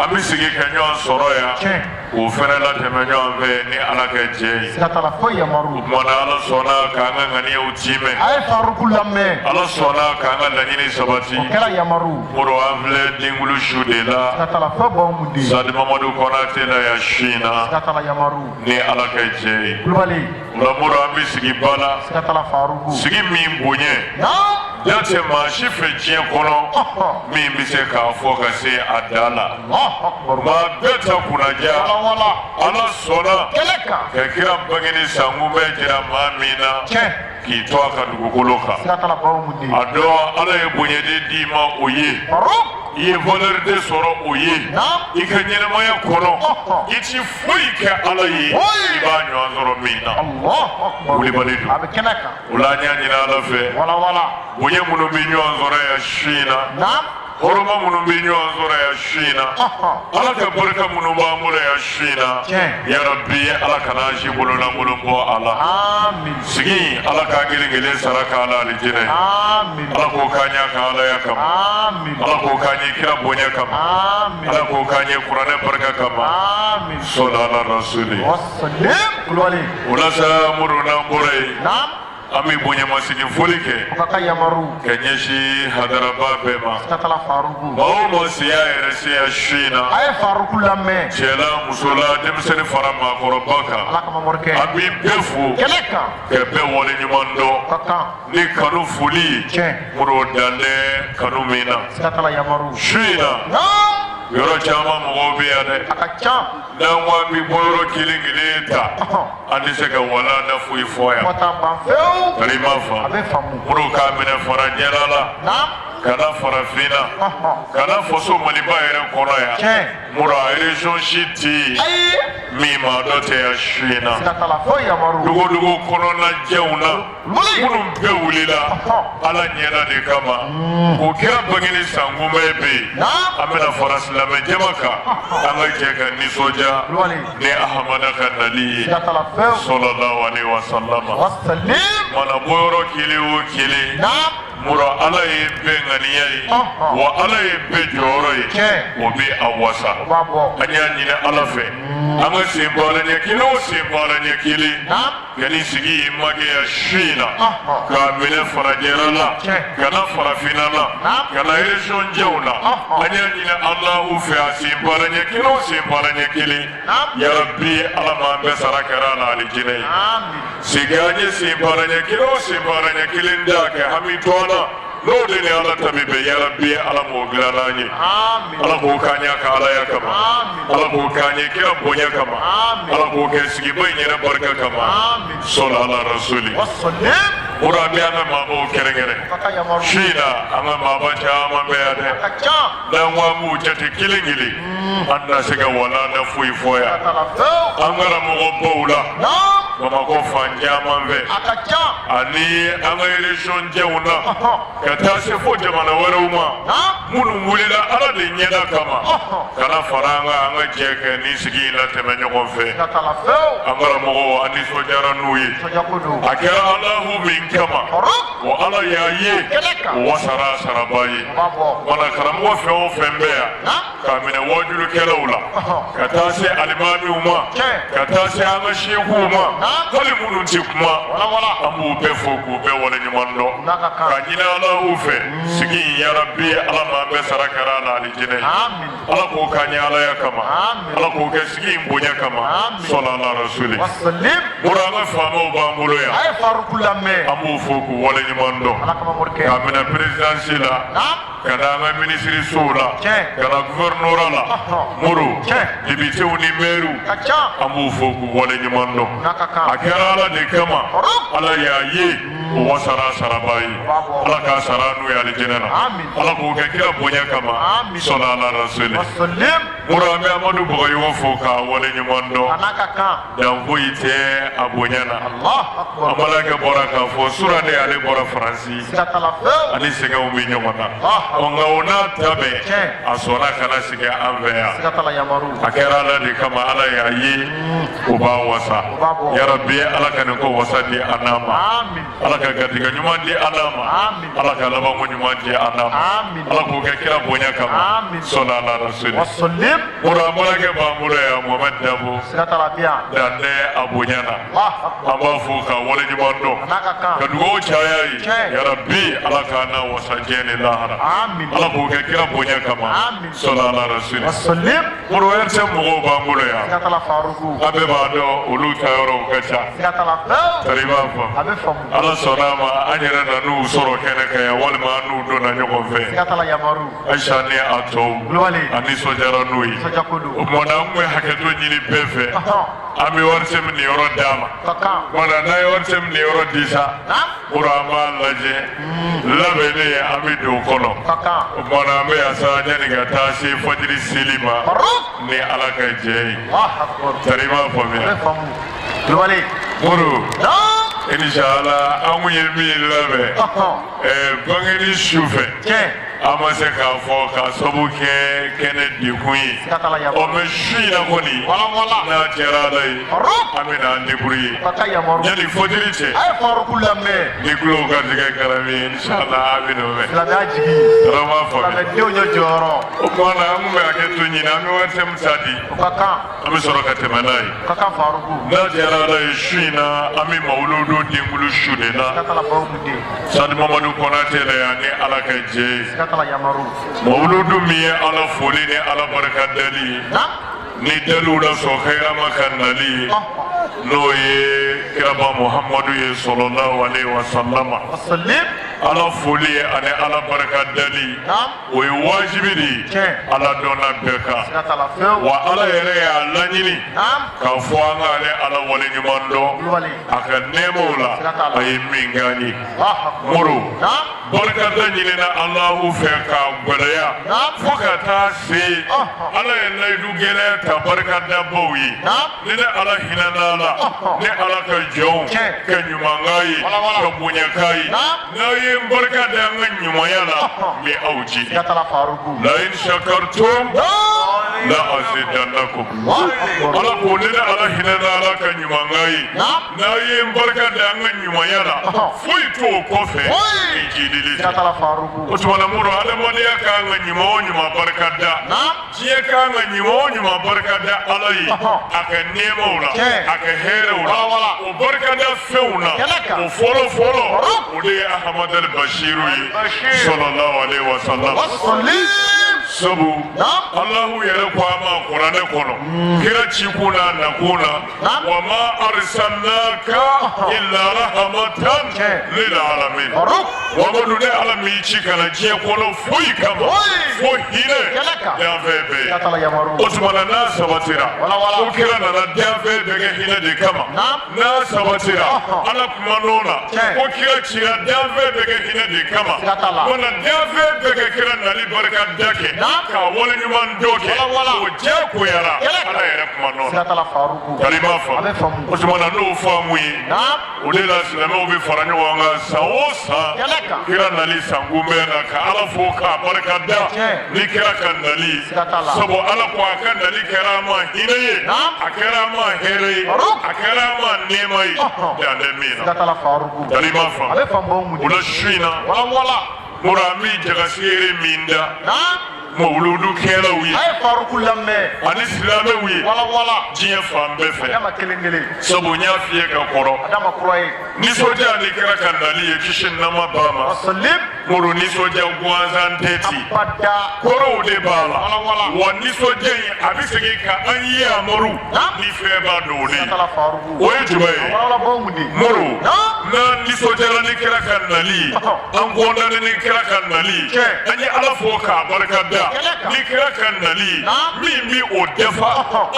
an bɛ sigi ka ɲɔgɔn sɔrɔ yan Tiɲɛ. k'o fɛnɛ latɛmɛ ɲɔgɔn fɛ ni ala ka jɛ ye سيغتلا فو يمرو o kumana ala sɔnna k'an ka ŋaniyaw tiimɛ اي فاروقو لامي ala sɔnna k'an ka laɲini sabati كرا يمرو moro an filɛ denwuli su de la سيغتلا فو باوموندي sadi mamadu kɔnate la yan su in na سيغتلا يمرو ni ala ka jɛ ye كل ولي o la moro an bɛ sigi ba la سيغتلا فاروقو sigi min bonya نعم jate maa si fɛ diɲɛ kɔnɔ min bɛ se k'a fɔ ka se a da la الله اكبر maa bɛɛ ta kunnaja ولا ala sɔnna كلك ka kira bangeni sankun bɛ jira maa min na Tiɲɛ. k'i to a ka dugukolo kan سيغتلا باوموندي a dɔn ala ye bonyaden d'i ma o ye فاروق i ye valeur de sɔrɔ o ye Naam. i ka ɲɛnɛmaya kɔnɔ i ti foyi kɛ ala ye Foyi. i b'a ɲɔgɔn sɔrɔ min na الله اكبر Wulibali don. ابي كنكا o la an y'a ɲini ala fɛ ولا bonya minnu bɛ ɲɔgɔn sɔrɔ yan su in na نعم hɔrɔma minnu bɛ ɲɔgɔn sɔrɔ yan su in na ala ka barika minnu b'an bolo yan su in na Tiɲɛ. yarabi ala kana an si bololankolon bɔ a la امين sigi in ala k'a kelen kelen sara k'a la alijinɛ امين ala k'o k'an ɲɛ ka alaya kama امين ala k'o k'an ɲɛ kira bonya kama امين ala k'o k'an ɲɛ kuranɛ barika kama امين sɔla ala rasuli والسلام كل ولي o la sa muru n'an bɔra yen نعم ami bonya masigi folike kaka yamaru kenyeshi hadaraba bema sikatala faruku mawo siya erese ya shina aye faruku lamme chela musola demsene farama korobaka alaka mamorke abi befu keleka kebe wole nyumando kaka ni kanu fuli muro dande kanu mina sikatala yamaru shina yoro chama mo be ade akacha dan wa bi boro kilingile ta andi se ka wala na fu foya mata banfeu kalima fa abe famu muro ka mena fara jelala na kana farafina kana foso maliba yɛrɛ kɔnɔ yan mura région shiti min ma dɔ tɛ ya shina dogodogo kɔnɔna jɛw na minnu bɛɛ wulila ala ɲɛna de kama o kɛra bangeni sankunbɛ bɛ yen an bɛna fara silamɛ jama kan an ka jɛ ka nisɔndiya ni ahamada ka nali ye sallallahu alaihi wasallama mana bɔyɔrɔ kelen o kelen mura ala ye bɛn ŋaniya ye wa ala ye bɛɛ jɔyɔrɔ ye o bɛ a wasa an y'a ɲini ala fɛ an ka sen baara ɲɛ kelen o sen baara ɲɛ kelen yanni sigi ye magɛya su in na k'a minɛ farajɛla la ka na farafinna la ka na région jɛw la an y'a ɲini alahu fɛ a sen baara ɲɛ kelen o sen baara ɲɛ kelen yarabi ala m'an bɛɛ sara kɛra a la alijinɛ ye sigi an ye sen baara ɲɛ kelen o sen baara ɲɛ kelen da kɛ hami to a la n'o de ni ala tabi bɛ yarabi ala m'o dilan n'an ye ala k'o k'an ɲɛ ka ala ya kama ala k'o k'an ɲɛ kira bonya kama ala k'o kɛ sigiba in yɛrɛ barika kama sɔli ala rasuli mura bɛ an ka maabaw kɛrɛnkɛrɛn su in na an ka maaba caman bɛ yan dɛ n'an ko an b'u jate kelen kelen an tɛna se ka wala na foyi fɔ yan an karamɔgɔbaw la bamakɔ fan caman fɛ ani an ka région jɛw na ka taa se fo jamana wɛrɛw ma minnu wulila ala de ɲɛda kama kana fara an ka jɛ kɛ ni sigi in latɛmɛ ɲɔgɔn fɛ an karamɔgɔw an nisɔndiyara n'u ye a kɛra alahu min kama wa ala y'a ye o wasara saraba ye mana karamɔgɔ fɛn o fɛn bɛ yan k'a minɛ wajulukɛlaw la ka taa se alimamiw ma ka taa se an ka sekuw ma hali minnu tɛ kuma an b'u bɛɛ fo k'u bɛɛ waleɲuman dɔn ka ɲini alahu fɛ sigi in yarabi ala m'an bɛɛ sara kɛra a la alijinɛ ye ala k'o k'an ɲɛ ala ya kama ala k'o kɛ sigi in bonya kama sɔli ala rasuli mura an ka faamaw b'an bolo yan an b'u fo k'u waleɲuman dɔn k'a minɛ perezidansi la ka na an ka minisirisow la ka na guvɛrinɛra la muru dibitew ni mɛriw an b'u fo k'u waleɲuman dɔn a kɛra ala de kama ala y'a ye o wasara saraba ye ala k'a sara n'u ye alijinɛ na ala k'o kɛ kira bonya kama sɔli ala rasuli muru an bɛ amadu bagayogo fo k'a waleɲuman dɔn dan foyi tɛ a bonya na an balakɛ bɔra k'a fɔ sura de ale bɔra faransi ani sɛgɛnw bɛ ɲɔgɔn na nka o n'a ta bɛɛ a sɔnna kana sigi an fɛ yan a kɛra ala de kama ala y'a ye o b'a wasa yarabi ala ka nin ko wasa di an n'a ma ala ka garijɛgɛ ɲuman di an n'a ma ala ka labanko ɲuman di an n'a ma ala k'o kɛ kira bonya kama sɔli ala rasuli mura an balakɛ b'an bolo yan mohamɛd dabo danɛ a bonya na an b'a fo ka waleɲuman dɔn ka dugawu caya ye yarabi ala k'an na wasa diɲɛ ni lahara ala k'o kɛ kira bonya kama sɔli ala rasuli muru RTM mɔgɔw b'an bolo yan an bɛɛ b'a dɔn olu ta yɔrɔw ka ca tari b'a fɔ ala sɔnna a ma an yɛrɛ nan'u sɔrɔ kɛnɛ kan yan walima an n'u donna ɲɔgɔn fɛ ayisa ni a tɔw a nisɔndiyara n'u ye o tumana an tun bɛ hakɛto ɲini bɛɛ fɛ an bɛ RTM nin yɔrɔ d'a ma mana n'a ye RTM nin yɔrɔ di sa muru an b'a lajɛ labɛnnen an bɛ don o kɔnɔ o tumana an bɛ yan sa yanni ka taa se fajiri seli ma ni ala ka jɛ ye tari b'a faamuya muru inshallah an kun ye min labɛn bangeni su fɛ an ma se k'a fɔ k'a sabu kɛ kɛnɛ dekun ye mɛ su in na kɔni n'a kɛra ala ye an bɛ n'an débrouiller yanni fajiri cɛ ni kulo garijɛgɛ kɛra min inshallah an bɛ n'o mɛn tara m'a faamuya o kumana an kun bɛ hakɛto ɲini an bɛ RTM ta di an an bɛ sɔrɔ ka tɛmɛ n'a ye kaka faruku n'a diyara ala ye su in na an bɛ mawuludu denkulu su de la sikatala baw mude sadi mamadu kɔnatɛ la yan ni ala ka jɛ ye sikatala yamaru mawuludu min ye ala foli ni ala barika dali ye ni daliw la sɔn hɛrɛma ka nali ye n'o ye kiraba muhamadu ye sɔlɔlahu alaihi wa sallama wasallim ala foli ani ala barika dali o ye wajibi de ye ala dɔnna bɛɛ kan sikatala few wa ala yɛrɛ y'a laɲini k'a fɔ an ka ale ala waleɲuman dɔn a ka nɛɛmaw la a ye min k'an ye moro barikada ɲinina alahu fɛ k'a gwɛlɛya fo ka taa se ala ye layidu gɛlɛya ta barikada baw ye ni ne ala hinɛna la ni ala ka jɔnw kɛ ɲumanka ye ka bonyaka ye n'a ye n barika da an ka ɲumanya la n bɛ aw jigi sikatala faruku la in shakartum la azidannakum ala ko ni ne ala hinɛna ala ka ɲumanka ye n'a ye n barika da an ka ɲumanya la foyi t'o kɔfɛ ni jidili tɛ sikatala faruku o tuma na muru adamadenya kan ka ɲuman o ɲuman barika da diɲɛ kan ka ɲuman o ɲuman barika da ala ye a ka nɛɛmaw la a ka hɛrɛw la o barika da fɛnw na o fɔlɔ fɔlɔ o de ye ahamadu al-bashiru ye sallallahu alaihi wa sallam sabu alahu yɛrɛ ko a ma kuranɛ kɔnɔ kira cikun n'a nakun na wa ma arsalnaka illa rahmatan lil alamin wamadu ne ala m'i ci kana diɲɛ kɔnɔ foyi kama fo hinɛ danfɛn bɛɛ ye o tuma na n'a sabatira ko kira nana danfɛn bɛɛ kɛ hinɛ de kama n'a sabatira ala kuma n'o la ko kira cira danfɛn bɛɛ kɛ hinɛ de kama wa na danfɛn bɛɛ kɛ kira nali barika da kɛ ka wale ɲuman dɔ kɛ o diyagoyara ala yɛrɛ kuma n'o la kari m'a faamu o tuma na n'o faamu ye o de la silamɛw bɛ fara ɲɔgɔn kan san o san kira nali sankunbɛn na ka ala fo k'a barika da ni kira ka nali sabu ala ko a ka nali kɛra a ma hinɛ ye a kɛra a ma hɛrɛ ye a kɛra a ma nɛɛma ye dan tɛ min na kari m'a faamu o la su in na mura an bɛ jagaseere min da mawuludu kɛlaw ye ani silamɛw ye diɲɛ fan bɛɛ fɛ sabu n y'a f'i ye ka kɔrɔ nisɔndiya ni kɛra ka nali ye kisi nama b'a ma muru nisɔndiya gansan tɛ ten kɔrɔw de b'a la wa nisɔndiya in a bɛ segin ka an ye amaru ni fɛn b'a don o de ye o ye jumɛn ye muru n'an nisɔndiyara ni kɛra ka nali ye an kɔntannen ni kɛra ka nali ye an ye ala fo k'a barika da ni kɛra ka nali ye min bi o dafa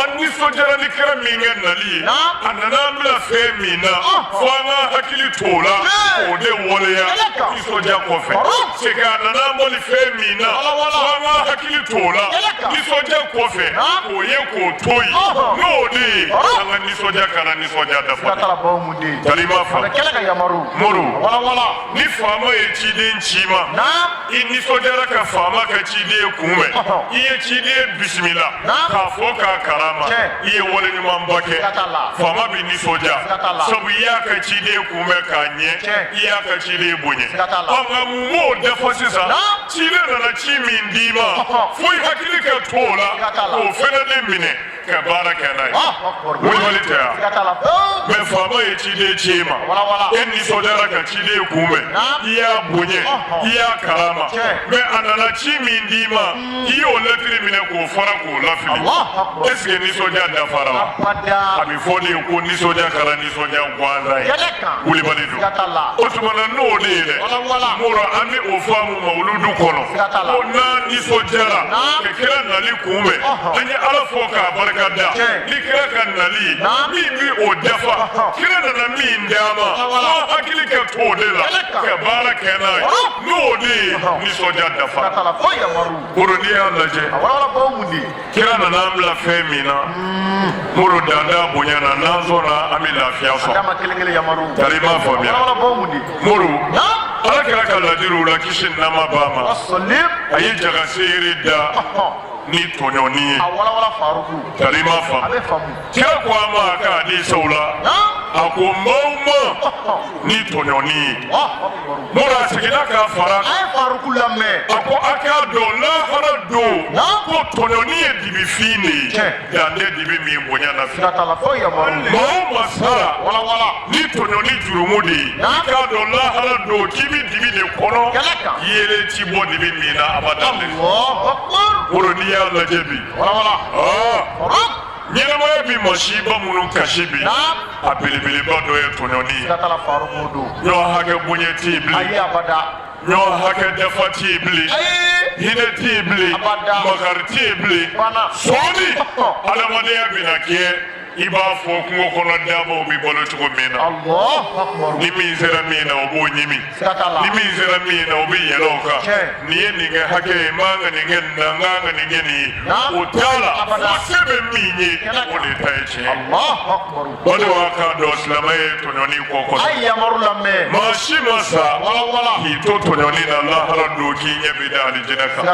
an nisɔndiyara ni kɛra min kɛ nali ye a nana an bɛna fɛn min na fo an ka hakili t'o la k'o de waleya nisɔndiya kɔfɛ c'est que a nana an bɔli fɛn min na fo an ka hakili t'o la nisɔndiya kɔfɛ k'o ye k'o to yen n'o de ye an ka nisɔndiya kana nisɔndiya dafa kari m'a faamu muru ni faama ye ciden ci ma i nisɔndiyara ka faama ka ciden kunbɛn i ye ciden bisimila k'a fɔ k'a karama i ye waleɲumanba kɛ faama bɛ nisɔndiya sabu i y'a ka ciden kunbɛn k'a ɲɛ i y'a ka ciden bonya nka mun b'o dafa sisan ciden nana ci min d'i ma fo i hakili ka to o la k'o fɛnɛ de minɛ ka baara kɛ n'a ye wulibali tɛ yan mɛ faama ye ciden ci ma e nisɔndiyara ka ciden kunbɛn i y'a bonya i y'a karama mɛ a nana ci min d'i ma i y'o lɛtiri minɛ k'o fara k'o lafili est ce que nisɔndiya dafara wa a bɛ fɔ de ye ko nisɔndiya kɛra nisɔndiya gansan ye wulibali don o tuma na n'o de ye dɛ mɔrɔ an bɛ o faamu mawuludu kɔnɔ ko n'an nisɔndiyara ka kira nali kunbɛn an ye ala fɔ k'a barika da ni kira ka nali ye min bɛ o dafa kira nana min d'a ma fo hakili ka to o de la ka baara kɛ n'a ye n'o de ye nisɔndiya dafa muru n'i y'a lajɛ kira nana an bila fɛn min na muru danda bonya na n'an sɔnna an bɛ lafiya sɔrɔ kari m'a faamuya muru ala kɛra ka ladiriw la kisi nama b'a ma a ye jagaseere da ni tɔɲɔni ye wala faruku tari ma fa a bɛ faamu kira ko a ma k'a di saw la a ko maaw ma ni tɔɲɔni ye mɔra a seginna k'a fara a ye faruku lamɛn a ko a k'a dɔn lahara don ko tɔɲɔni ye dibifin de ye dan tɛ dibi min bonya na siga t'a la fo yamaru maa o maa sara ni tɔɲɔni jurumu de ye i k'a dɔn lahara don k'i bi dibi de kɔnɔ yeelen ti bɔ dibi min na abada le woro n'i y'a lajɛ bi ɲɛnamaya bi masiba minnu kasi bi a belebeleba dɔ ye tɔɲɔni ye ɲɔgɔn hakɛ bonya tɛ yen bilen ɲɔgɔn hakɛ dafa tɛ yen bilen hinɛ tɛ yen bilen makari tɛ yen bilen sɔɔni adamadenya bɛna kɛ i b'a fɔ kungo kɔnɔ damaw bɛ balo cogo min na ni min sera min na o b'o ɲimi ni min sera min na o bɛ yɛlɛ o kan nin ye nin kɛ hakɛ ye n man ka nin kɛ nin na n kan ka nin kɛ nin ye o t'a la fo se bɛ min ye o de ta ye tiɲɛ o de b'a kan dɔn silamɛ ye tɔɲɔni kɔ kosɛbɛ maa si ma sa k'i to tɔɲɔni na lahara don k'i ɲɛ bɛ da alijinɛ kan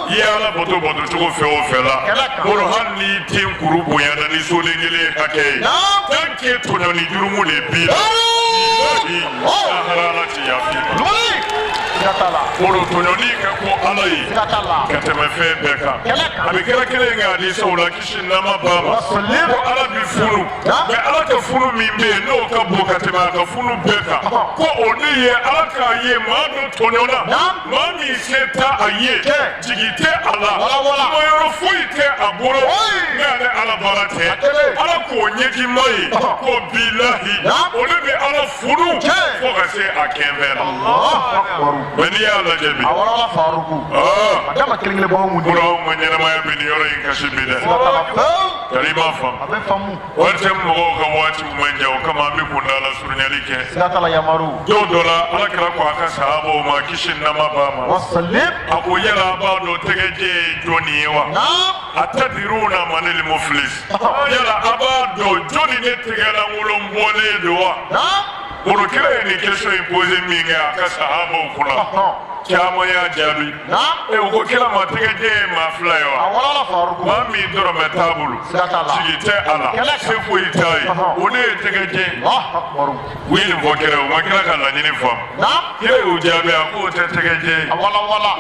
i ye ala bato cogo fɛ o fɛ la koro hali n'i den kuru bonyana ni solen kelen hakɛ ye tant que tɔɲɔni jurumu de b'i la lahara ala ti yafa i ma koro tɔɲɔni ka ko ala ye ka tɛmɛ fɛn bɛɛ kan a bɛ kɛra kelen ye k'a di saw la kisi nama ba ma ko ala bi funu mɛ ala ka funu min bɛ yen n'o ka bon ka tɛmɛ a ka funu bɛɛ kan ko o de ye ala k'a ye maa dɔ tɔɲɔna maa min se t'a a ye jigi tɛ a la kumayɔrɔ foyi tɛ a bolo mɛ ale ala baara tɛ ala k'o ɲɛji ma ye ko bilahi o de bɛ ala funu fo ka se a kɛnfɛ la mɛ n'i y'a lajɛ bi bolo anw ma ɲɛnamaya bɛ nin yɔrɔ in kasi bi dɛ yali i m'a faamu wari tɛ mɔgɔw ka waati man jan o kama an bɛ kundala surunyali kɛ don dɔ la alakira ko a ka sahabaw ma kisi nama b'a ma a ko yala a b'a dɔn tɛgɛjɛ ye jɔnni ye wa atadiruna manil muflis yala a b'a dɔn jɔnni ne tɛgɛlankolon bɔlen don wa Olu kira ye nin question in posé min kɛ a ka sahabaw kunna caman y'a jaabi u ko kira ma tɛgɛjɛ ye maa fila ye wa maa min dɔrɔmɛ t'a bolo sigi tɛ a la se foyi t'a ye o de ye tɛgɛjɛ u ye nin fɔ kira u ma kira ka laɲini faamu kira y'u jaabi a k'o tɛ tɛgɛjɛ ye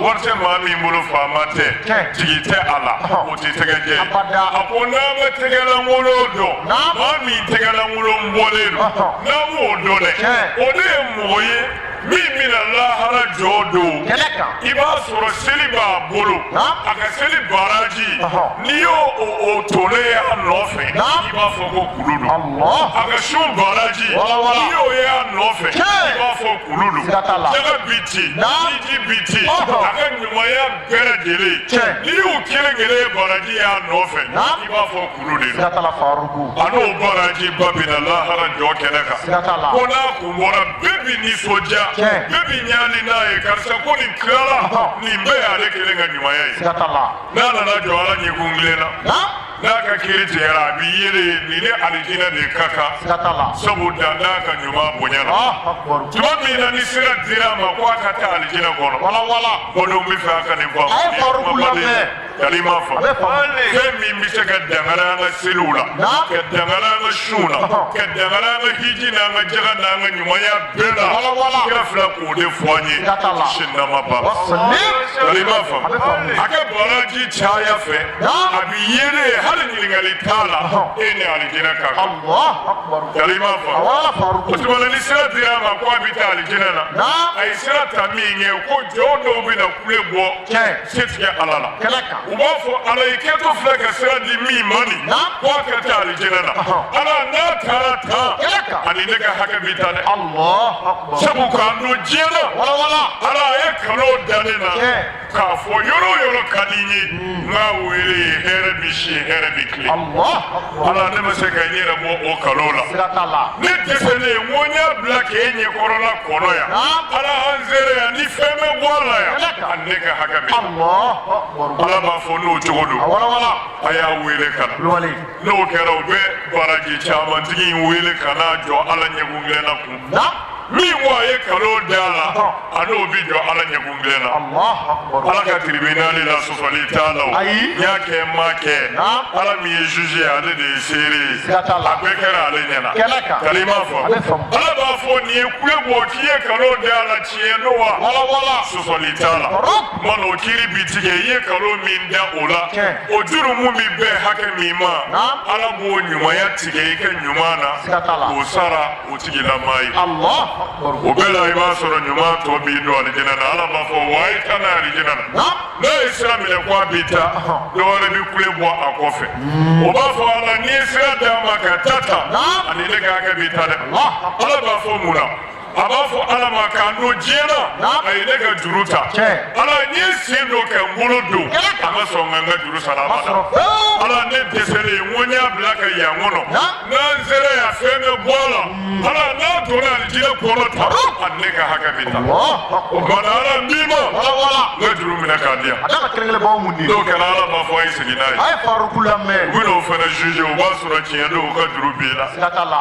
wari tɛ maa min bolo faama tɛ sigi tɛ a la o tɛ tɛgɛjɛ ye a ko n'an bɛ tɛgɛlankolon dɔn maa min tɛgɛlankolon bɔlen don n'an b'o dɔn dɛ o de ye mɔgɔ ye min bɛna lahara jɔ don i b'a sɔrɔ seli b'a bolo a ka seli baraji n'i y'o tole a nɔfɛ i b'a fɔ ko kulu don a ka sun baraji n'i y'o ye a nɔfɛ i b'a fɔ kulu don jaga bi ci jiji bi ci a ka ɲumanya bɛɛ lajɛlen n'i y'u kelen kelen ye baraji ye a nɔfɛ i b'a fɔ kulu de don a n'o baraji ba bɛna lahara jɔ kɛnɛ kan ko n'a kun bɔra bɛɛ bɛ nisɔndiya bɛɛ bɛ ɲaani n'a ye karisa ko nin tilala nin bɛɛ y'ale kelen ka ɲumanya ye n'a nana jɔ ala ɲɛkun kelen na n'a ka kiri tigɛra a b'i yere nin ni alijinɛ de ka kan sabu dan n'a ka ɲuman bonya na tuma min na ni sira dira a ma ko a ka taa alijinɛ kɔnɔ bɔdenw bɛ fɛ a ka nin faamu yali ma faamu fɛn min bɛ se ka dangana an ka seliw la ka dangana an ka sun na ka dangana an ka hiji n'an ka jaga n'an ka ɲumanya bɛɛ la kira fila k'o de fɔ an ye kisi nama ba yali ma faamu a ka baraji caya fɛ a bɛ yere hali ɲininkali t'a la e ni alijinɛ ka kan yali ma faamu o tuma na ni sira dira a ma ko a bɛ taa alijinɛ na a ye sira ta min ye ko jɔn dɔw bɛ na kule bɔ se tigɛ ala la u b'a fɔ ala i kɛtɔ filɛ ka sira di min ma nin ko a ka taa alijinɛ na ala n'a taara tan ani ne ka hakɛ bɛ taa dɛ sabu k'an don diɲɛ na ala a ye kalo da ne na k'a fɔ yɔrɔ o yɔrɔ ka di n ye n k'a wele hɛrɛ bi si hɛrɛ bi tile ala ne bɛ se ka n yɛrɛ bɔ o kalo la ne dɛsɛlen n ko n y'a bila k'e ɲɛkɔrɔla kɔnɔ yan ala an sera yan ni fɛn bɛ bɔ a la yan ani ne ka hakɛ bɛ ala b'a fɔ n'o cogo don a y'a wele ka na n'o kɛra u bɛ baraji caman tigi in wele ka n'a jɔ ala ɲɛkun kelen na kun min wa ye kalo dala ano bi jɔ ala ɲɛkun na ala ka tribunal la sɔsɔli t'a la o n y'a kɛ n m'a kɛ ala min ye juge ale de ye seere ye a bɛɛ kɛra ale ɲɛna kalima fɔ ala b'a fɔ nin ye kule bɔ k'i ye kalo dala tiɲɛ don wa sɔsɔli t'a la mana o kiiri bi tigɛ i ye kalo min da o la o juru mun bi bɛn hakɛ min ma ala b'o ɲumanya tigɛ i ka ɲuman na k'o sara o tigilamaa ye o bɛɛ la i b'a sɔrɔ ɲuman tɔ b'i don alijinɛ na ala b'a fɔ wa i ta n'a alijinɛ na n'a ye sira minɛ ko a b'i ta dɔ wɛrɛ bɛ kule bɔ a kɔfɛ o b'a fɔ ala n'i ye sira d'a ma ka ta ani ne ka hakɛ b'i ta dɛ ala b'a fɔ mun na a b'a fɔ ala ma k'an don diɲɛ na a ye ne ka juru ta ala n ye sen dɔ kɛ n bolo don a ma sɔn ka n ka juru sara abada ala ne dɛsɛlen n ko n y'a bila ka yan kɔnɔ n'an sera yan fɛn bɛ bɔ a la ala n'a donna alijinɛ kɔnɔ ta ani ne ka hakɛ bɛ ta o kumana ala n b'i ma n ka juru minɛ k'a di yan n'o kɛra ala b'a fɔ a ye segin n'a ye u bɛ n'o fana juge o b'a sɔrɔ tiɲɛ don o ka juru b'i la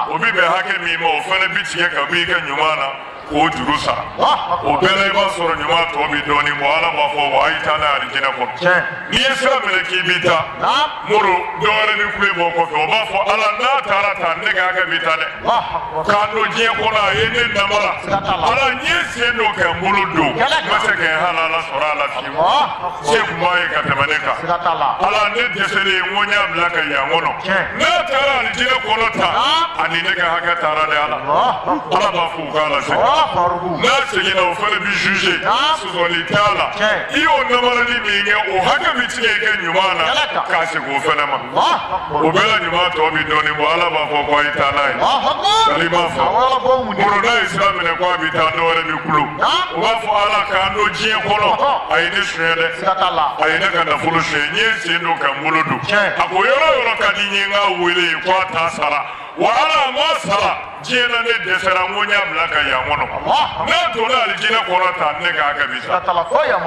o bɛ bɛn hakɛ min ma o fana bi tigɛ ka bɔ i ka ɲuman na k'o juru sara o bɛɛ la i b'a sɔrɔ ɲuman tɔ bi dɔɔnin bɔ ala b'a fɔ wa a ye taa n'a ye alijinɛ kɔnɔ n'i ye sira minɛ k'i b'i ta moro dɔ wɛrɛ bɛ kule bɔ kɔfɛ o b'a fɔ ala n'a taara ta ne ka hakɛ b'i ta dɛ k'a don diɲɛ kɔnɔ a ye ne namara ala n ye sen dɔ kɛ n bolo don n ma se kɛ n halala sɔrɔ a la fiyewu se kun b'a ye ka tɛmɛ ne kan ala ne dɛsɛlen n ko n y'a bila ka yan kɔnɔ n'a taara alijinɛ kɔnɔ ta ani ne ka hakɛ taara dɛ ala b'a fɔ u k'a lasegin n'a seginna o fana bi juge sɔsɔli t'a la i y'o namarali min kɛ o hakɛ bi tigɛ i kɛ ɲuman na k'a segin o fana ma o bɛɛ la ɲuman tɔ bi dɔɔnin bɔ ala b'a fɔ ko a ye taa n'a ye kalima fɔ moro n'a ye sira minɛ ko a bɛ taa dɔ wɛrɛ bɛ kulo o b'a fɔ ala k'an don diɲɛ kɔnɔ a ye ne suɲɛ dɛ a ye ne ka nafolo suɲɛ n ye sen don ka n bolo don a ko yɔrɔ o yɔrɔ ka di n ye n k'a wele ko a t'a sara wa ala a ma sara diɲɛ na ne dɛsɛra n ko n y'a bila ka yan kɔnɔ n'a donna alijinɛ kɔnɔ ta ne ka hakɛ bi sa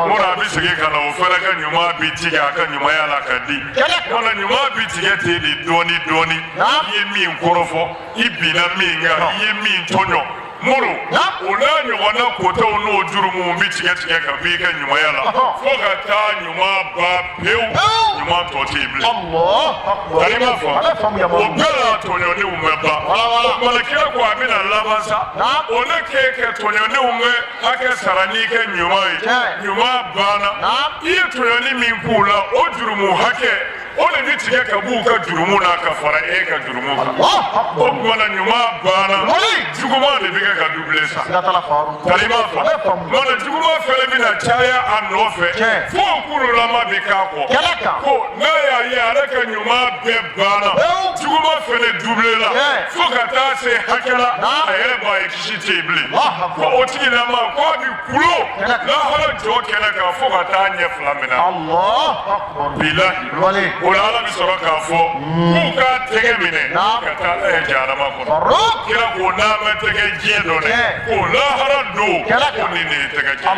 mona a bɛ segin ka na o fana ka ɲuman bi tigɛ a ka ɲumanya la ka di mona ɲuman bi tigɛ ten de dɔɔnin dɔɔnin i ye min kɔrɔfɔ i binna min kan i ye min tɔɲɔ moro o n'a ɲɔgɔnna kotaw n'o jurumu bi tigɛ tigɛ ka b'i ka ɲumanya la fo ka taa ɲuman ban pewu ɲuman tɔ tɛ yen bilen kalima fɔ o bɛɛ la tɔɲɔniw bɛ ban o malakira ko a bɛna laban sa o ne k'e kɛ tɔɲɔniw bɛ hakɛ sara n'i kɛ ɲuman ye ɲuman banna i ye tɔɲɔni min k'u la o jurumu hakɛ o de bi tigɛ ka b'u ka jurumu na ka fara e ka jurumu kan o kumana ɲuman banna juguman de bɛ kɛ ka dubile sa kalima fɔ mana juguman fɛnɛ bɛna caya a nɔfɛ fo kurulama bɛ k'a kɔ ko n'a y'a ye ale ka ɲuman bɛɛ banna juguman fɛnɛ dubile la fo ka taa se hakɛ la a yɛrɛ b'a ye kisi tɛ yen bilen ko o tigilama ko a bɛ kulo lahara jɔ kɛnɛ kan fo ka taa ɲɛ fila minɛ bilahi o la ala bɛ sɔrɔ k'a fɔ k'u k'a tɛgɛ minɛ ka taa n'a ye jahanama kɔnɔ kira ko n'a ma tɛgɛ diɲɛ dɔn dɛ ko lahara don ko nin de ye tɛgɛ diɲɛ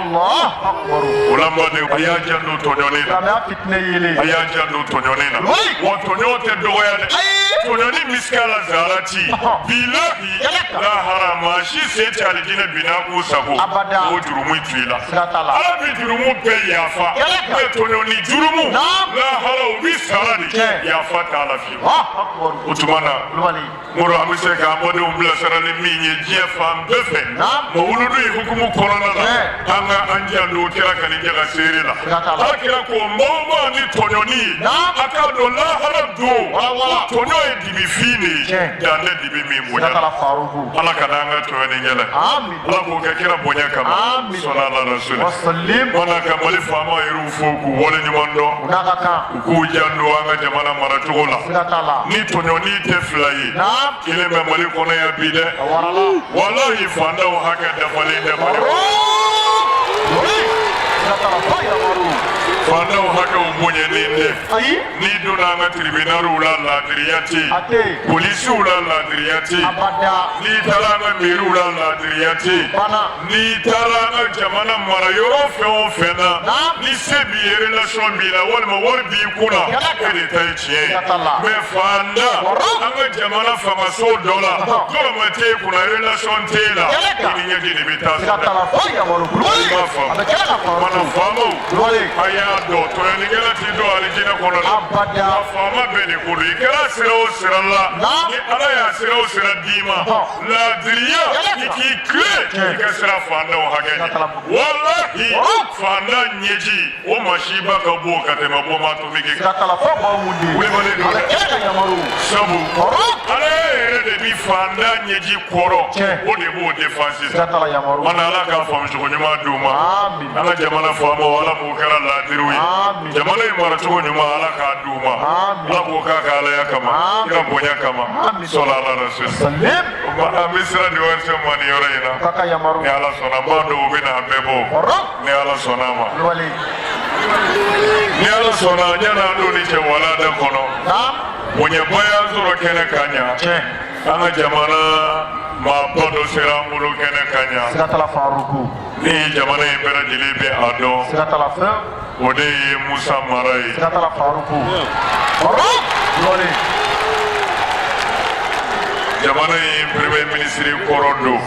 o la mɔden a y'a janto tɔɲɔni na a y'a janto tɔɲɔni na wa tɔɲɔ tɛ dɔgɔya dɛ tɔɲɔni misikɛ la zara ci bilahi lahara maa si se tɛ alijinɛ binna k'u sago o jurumu tu i la ala bɛ jurumu bɛɛ yafa mɛ tɔɲɔni jurumu lahara o bi sara de yafa t'a la fiyewu o tuma na moro an bɛ se k'an mɔdenw bilasira ni min ye diɲɛ fan bɛɛ fɛ mɛ wuludu ye hukumu kɔnɔna la an ka an janto kira ka nin jaga seere la ala kira ko maa o maa ni tɔɲɔni ye a k'a dɔn lahara don tɔɲɔ ye dibi fin de ye dan tɛ dibi min bonya ala ka n'an ka tɔɲɔni yɛlɛ ala k'o kɛ kira bonya kama sɔnna ala rasuli mana ka mali faama yɛrɛw fo k'u waleɲuman dɔn u k'u janto an ka jamana maracogo la ni tɔɲɔni tɛ fila ye kelen bɛ mali kɔnɔ yan bi dɛ walahi fantanw hakɛ dafalen tɛ mali kɔnɔ fandaw hakɛw bonyɛnen tɛ n'i donna an ka tribunaliw la laadiriya tɛ yen polisiw la laadiriya tɛ yen n'i taara an ka miiriw la laadiriya tɛ yen n'i taara an ka jamana mara yɔrɔ fɛn o fɛn na ni se b'i ye relation b'i la walima wari b'i kun na e de ta ye tiɲɛ ye mais fanda an ka jamana fangaso dɔ la dɔrɔmɛ t'e kunna relation t'e la i ni ɲɛji de bɛ taa sɛbɛn i m'a faamu mana faamaw a y'a dɔn tɔɲɔlikɛla t'i dɔn alijinɛ kɔnɔ dɛ a faama bɛɛ de ko don i kɛra sira o sira la ni ala y'a sira o sira d'i ma laadiriya i k'i tilen i ka sira fandaw hakɛ ɲɛ walahi fanda ɲɛji o masiba ka bon ka tɛmɛ bɔnmatomike kan wulemalen don dɛ sabu ala yɛrɛ de bi fanda ɲɛji kɔrɔ o de b'o défend sisan mana ala k'a faamu cogo ɲuman d'u ma an ka jamana faamaw ala m'o kɛra laadiriw ye jamana in maracogo ɲuman ala k'a d'u ma ala k'o k'a ka alaya kama i ka bonya kama sɔla ala rasul an bɛ sira di ORC ma nin yɔrɔ in na ni ala sɔnna n b'a dɔn u bɛna an bɛɛ bɔ ni ala sɔnna a ma ni ala sɔnna yanni an don ni cɛ walada kɔnɔ bonyaba y'an sɔrɔ kɛnɛ ka ɲa an ka jamana maaba dɔ sera an bolo kɛnɛ ka ɲa ni jamana in bɛɛ lajɛlen bɛ a dɔn o de ye Musa Mara ye jamana in premier ministre kɔrɔ don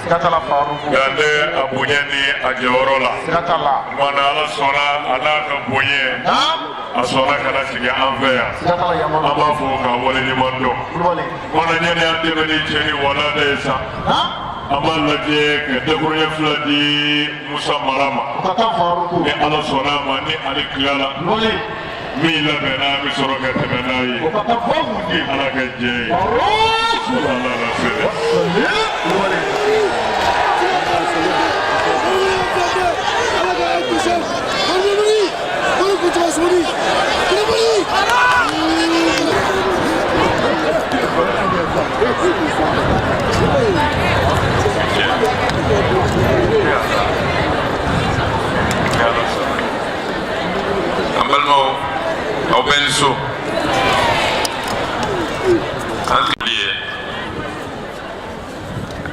dan tɛ a bonya ni a jɔyɔrɔ la mana ala sɔnna a n'a ka bonya a sɔnna ka na sigi an fɛ yan an b'a fɔ ka wale ɲuman dɔn mana ɲani an dɛmɛ ni cɛ ni walanda ye sa an b'a lajɛ ka dakuruɲɛ fila di Musa Mara ma ni ala sɔnna a ma ni ale tilala min labɛnna an bɛ sɔrɔ ka tɛmɛ n'a ye ala ka jɛ ye ala la sɛbɛn an balimaw aw bɛ ni so an tigi ye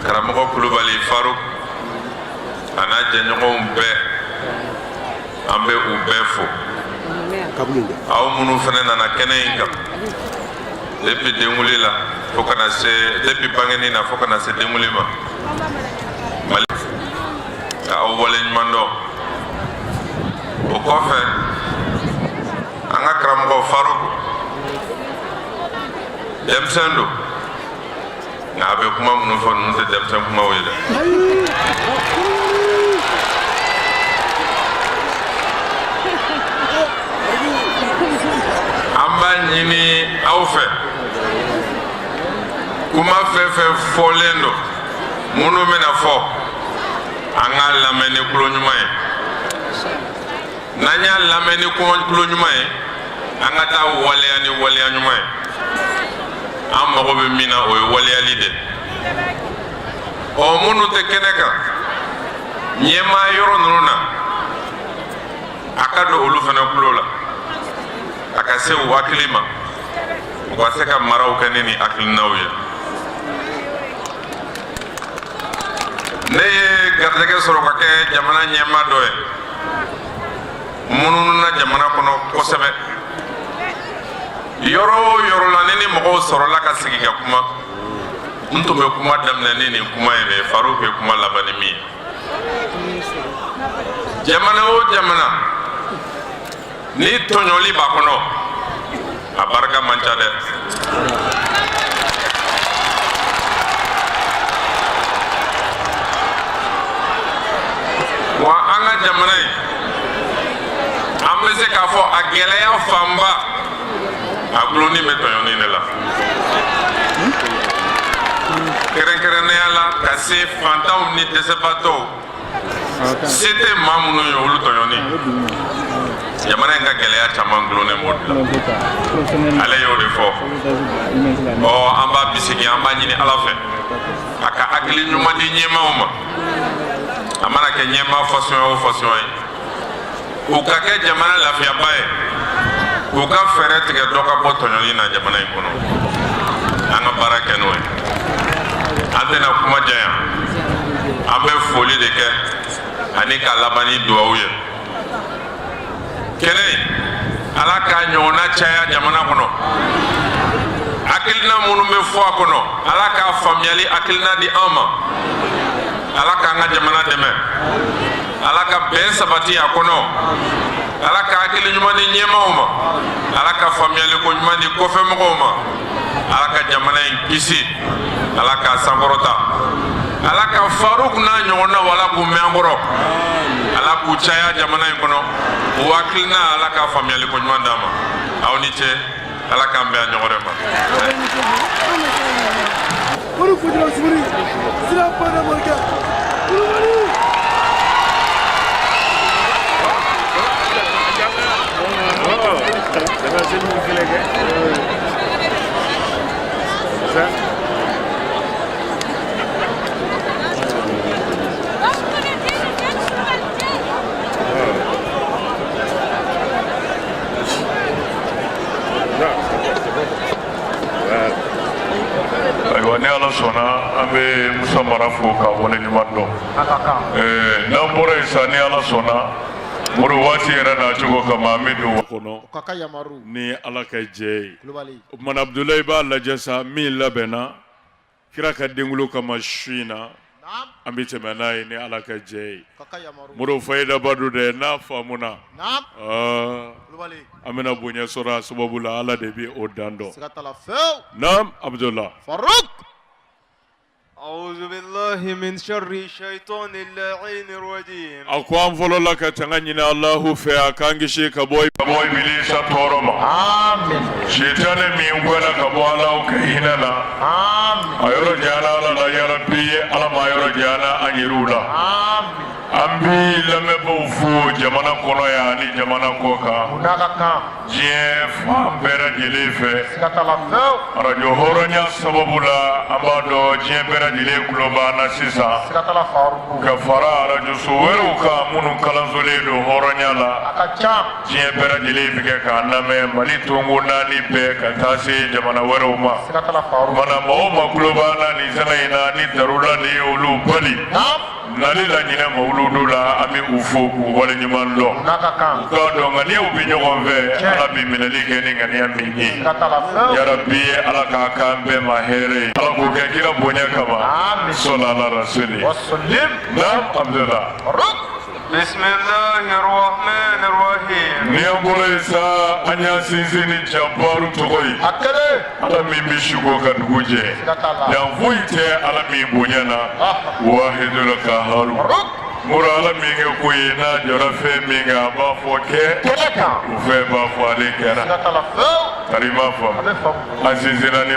karamɔgɔ Kulubali Faruk a n'a jɛɲɔgɔnw bɛɛ an bɛ u bɛɛ fo aw minnu fana nana kɛnɛ in kan depuis denwuli la fo kana se depuis bangeni na fo kana se denwuli ma Mali ka aw wale ɲuman dɔn o kɔfɛ an ka karamɔgɔ Faruk denmisɛn don nka a bɛ kuma minnu fɔ ninnu tɛ denmisɛn kumaw ye dɛ an b'a ɲini aw fɛ kuma fɛn fɛn fɔlen don minnu bɛna fɔ an k'a lamɛn ni tulo ɲuman ye n'an y'a lamɛn ni tulo ɲuman ye an ka taa waleya ni waleya ɲuman ye an mago bɛ min na o ye waleyali de ɔ minnu tɛ kɛnɛ kan ɲɛmaa yɔrɔ ninnu na a ka don olu fana tulo la a ka se u hakili ma u ka se ka maraw kɛ ni hakilinaw ye ne ye garijɛgɛ sɔrɔ ka kɛ jamana ɲɛmaa dɔ ye mununu na jamana kɔnɔ kosɛbɛ yɔrɔ o yɔrɔ la ni mɔgɔw sɔrɔla ka sigi ka kuma n tun bɛ kuma daminɛ ni nin kuma ye dɛ Faruk bɛ kuma laban ni min ye jamana o jamana ni tɔɲɔli b'a kɔnɔ a barika man ca dɛ wa an ka jamana in an bɛ se k'a fɔ a gɛlɛya fanba a gulonnen bɛ tɔɲɔni de la kɛrɛnkɛrɛnnenya la ka se fantanw ni dɛsɛbaatɔw se tɛ maa minnu ye olu tɔɲɔni jamana in ka gɛlɛya caman gulonnen b'o de la ale y'o de fɔ an b'a bisigi an b'a ɲini Ala fɛ a ka hakili ɲuman di ɲɛmaaw ma a mana kɛ ɲɛmaa fasɔn o fasɔn ye u ka kɛ jamana lafiyaba ye u ka fɛɛrɛ tigɛ dɔ ka bɔ tɔɲɔli na jamana in kɔnɔ an ka baara kɛ n'o ye an tɛna kuma janya an bɛ foli de kɛ ani ka laban ni duwawu ye kɛnɛ ala k'a ɲɔgɔnna caya jamana kɔnɔ hakilina minnu bɛ fɔ a kɔnɔ ala k'a faamuyali hakilina di an ma ala k'an ka jamana dɛmɛ ala ka bɛn sabati a kɔnɔ ala ka hakili ɲuman di ɲɛmaaw ma ala ka faamuyali ko ɲuman di kɔfɛmɔgɔw ma ala ka jamana in kisi ala k'a sankɔrɔta ala ka faruk n'a ɲɔgɔnna wala k'u mɛn an kɔrɔ ala k'u caya jamana in kɔnɔ o hakilina ala ka faamuyali ko ɲuman d'a ma aw ni ce ala k'an bɛn a ɲɔgɔn ma ni ala sɔnna an bɛ musa mara fo ka wale ɲuman dɔn n'an bɔra yen sa ni ala sɔnna mori waati yɛrɛ na cogo kama an bɛ don kɔnɔ ni ala ka jɛ ye o tumana abudulayi b'a lajɛ sa min labɛnna kira ka denkulo kama su in na an bɛ tɛmɛ n'a ye ni ala ka jɛ ye mori fayidaba don dɛ n'a faamuna an bɛna bonya sɔrɔ a sababu la ala de bɛ o dan dɔn naam abudulayi أعوذ بالله من شر الشيطان اللعين الرجيم أقوام فلولا كتنغني الله في أكانجي كبوي بليسا تورما آمين شيطان مين ولا كبوالا وكهيننا آمين أيرو جانا لا يا ربي على ما يرو جانا أن يرولا آمين أمبي لم يبوفو جمانا كونويا ني جمانا كوكا جيف أمبرا جليفة رجو هورنيا سببولا أمبادو جيبرا jile kulobana sisa kafara radio suweru ka munu kalanzole do horonya la jiye bera jile bige ka name mali tungu nani be ka tasi jamana wero ma mana ma kulobana ni zalaina ni darula ni ulu bali nali la nyine mauludu la ami ufo ku wale nyuman lo ka do ngani ubi nyogon ve ala bi minali ke ni ngani amini ya rabbi ala ka kambe mahere ala ku ke kira bonya kama صلى على رسوله وسلم نعم الحمد لله بسم الله الرحمن الرحيم نيامبولا إسا أنيا سيزيني جبارو تغوي على مين بيشوكو كدوجي ينفويتي على مين بنيانا واحد لك هارو mura ala minge kuyina jora fe minga ba foke fe ba fo ale kera tarima fo azizina ni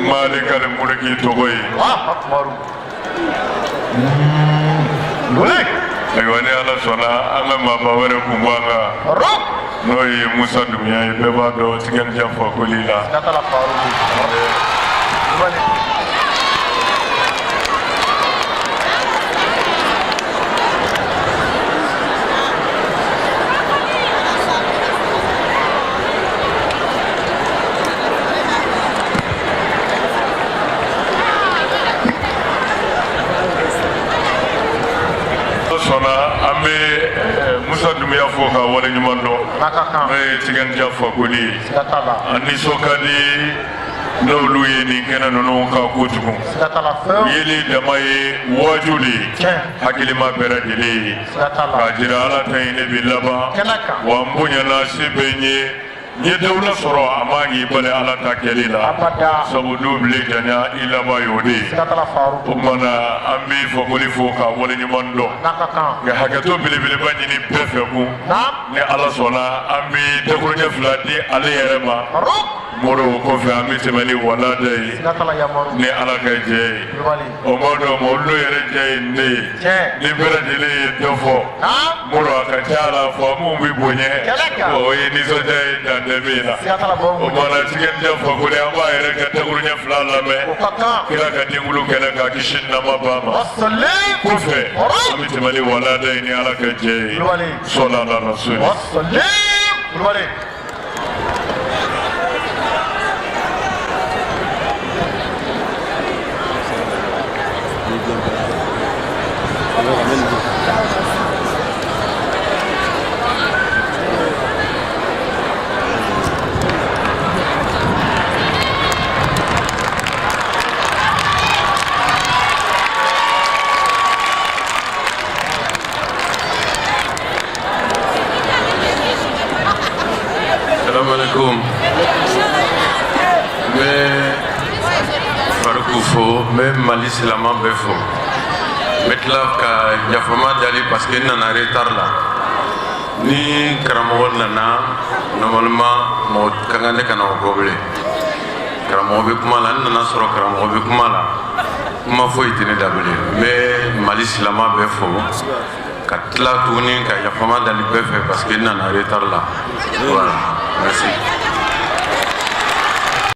malika le mulki togoyi ayiwani ala sɔnna an ka maaba wɛrɛ kun bɔ an kan n'o ye musa dumiya ye bɛɛ b'a dɔn tigɛnijɛ fakoli la musa dumiya fo ka wale ɲuman dɔn n'o ye tigɛnijɛ fakoli a nisɔn ka di n'olu ye nin kɛnɛ ninnu ka kojugu yeli dama ye waaju de ye hakilima bɛɛ lajɛlen ye k'a jira ala ta ye ne bɛ laban wa n bonyana se bɛ n ye n ye dawula sɔrɔ a ma k'i bali ala ta kɛli la sabu n'u bile janya i laban y'o de ye o kumana an bɛ fakoli fo ka wale ɲuman dɔn nka hakɛto belebeleba ɲini bɛɛ fɛ kun ni ala sɔnna an bɛ dakurujɛ fila di ale yɛrɛ ma moro kɔfɛ an bɛ tɛmɛ ni walada ye ni ala ka jɛ ye o ma dɔn ma olu yɛrɛ jɛ ye ne ye ni bɛɛ lajɛlen ye dɔ fɔ moro a ka ca la fɔ mun bɛ bonya o ye nisɔndiya ye dan min na o ma na tigɛjɛ fɔ ko an b'a yɛrɛ ka dakuruɲɛ 2 lamɛn kira ka denkulu kɛnɛ ka kisi nama ba ma kɔfɛ an bɛ tɛmɛ ni walada ye ni ala ka jɛ ye sɔla ala rasuli Assalamualaikum. Farkou fo, même Mali Silama Befo. Maintenant que Yafama Dali parce que nana retard là. Ni Karamol nana normalement mo kangane kana goble. Karamo be kuma la nana soro karamo be kuma la. Kuma fo itine dabule. Mais Mali Silama Befo. Katla tuni ka Yafama Dali Befe parce que nana retard là. Voilà. Merci.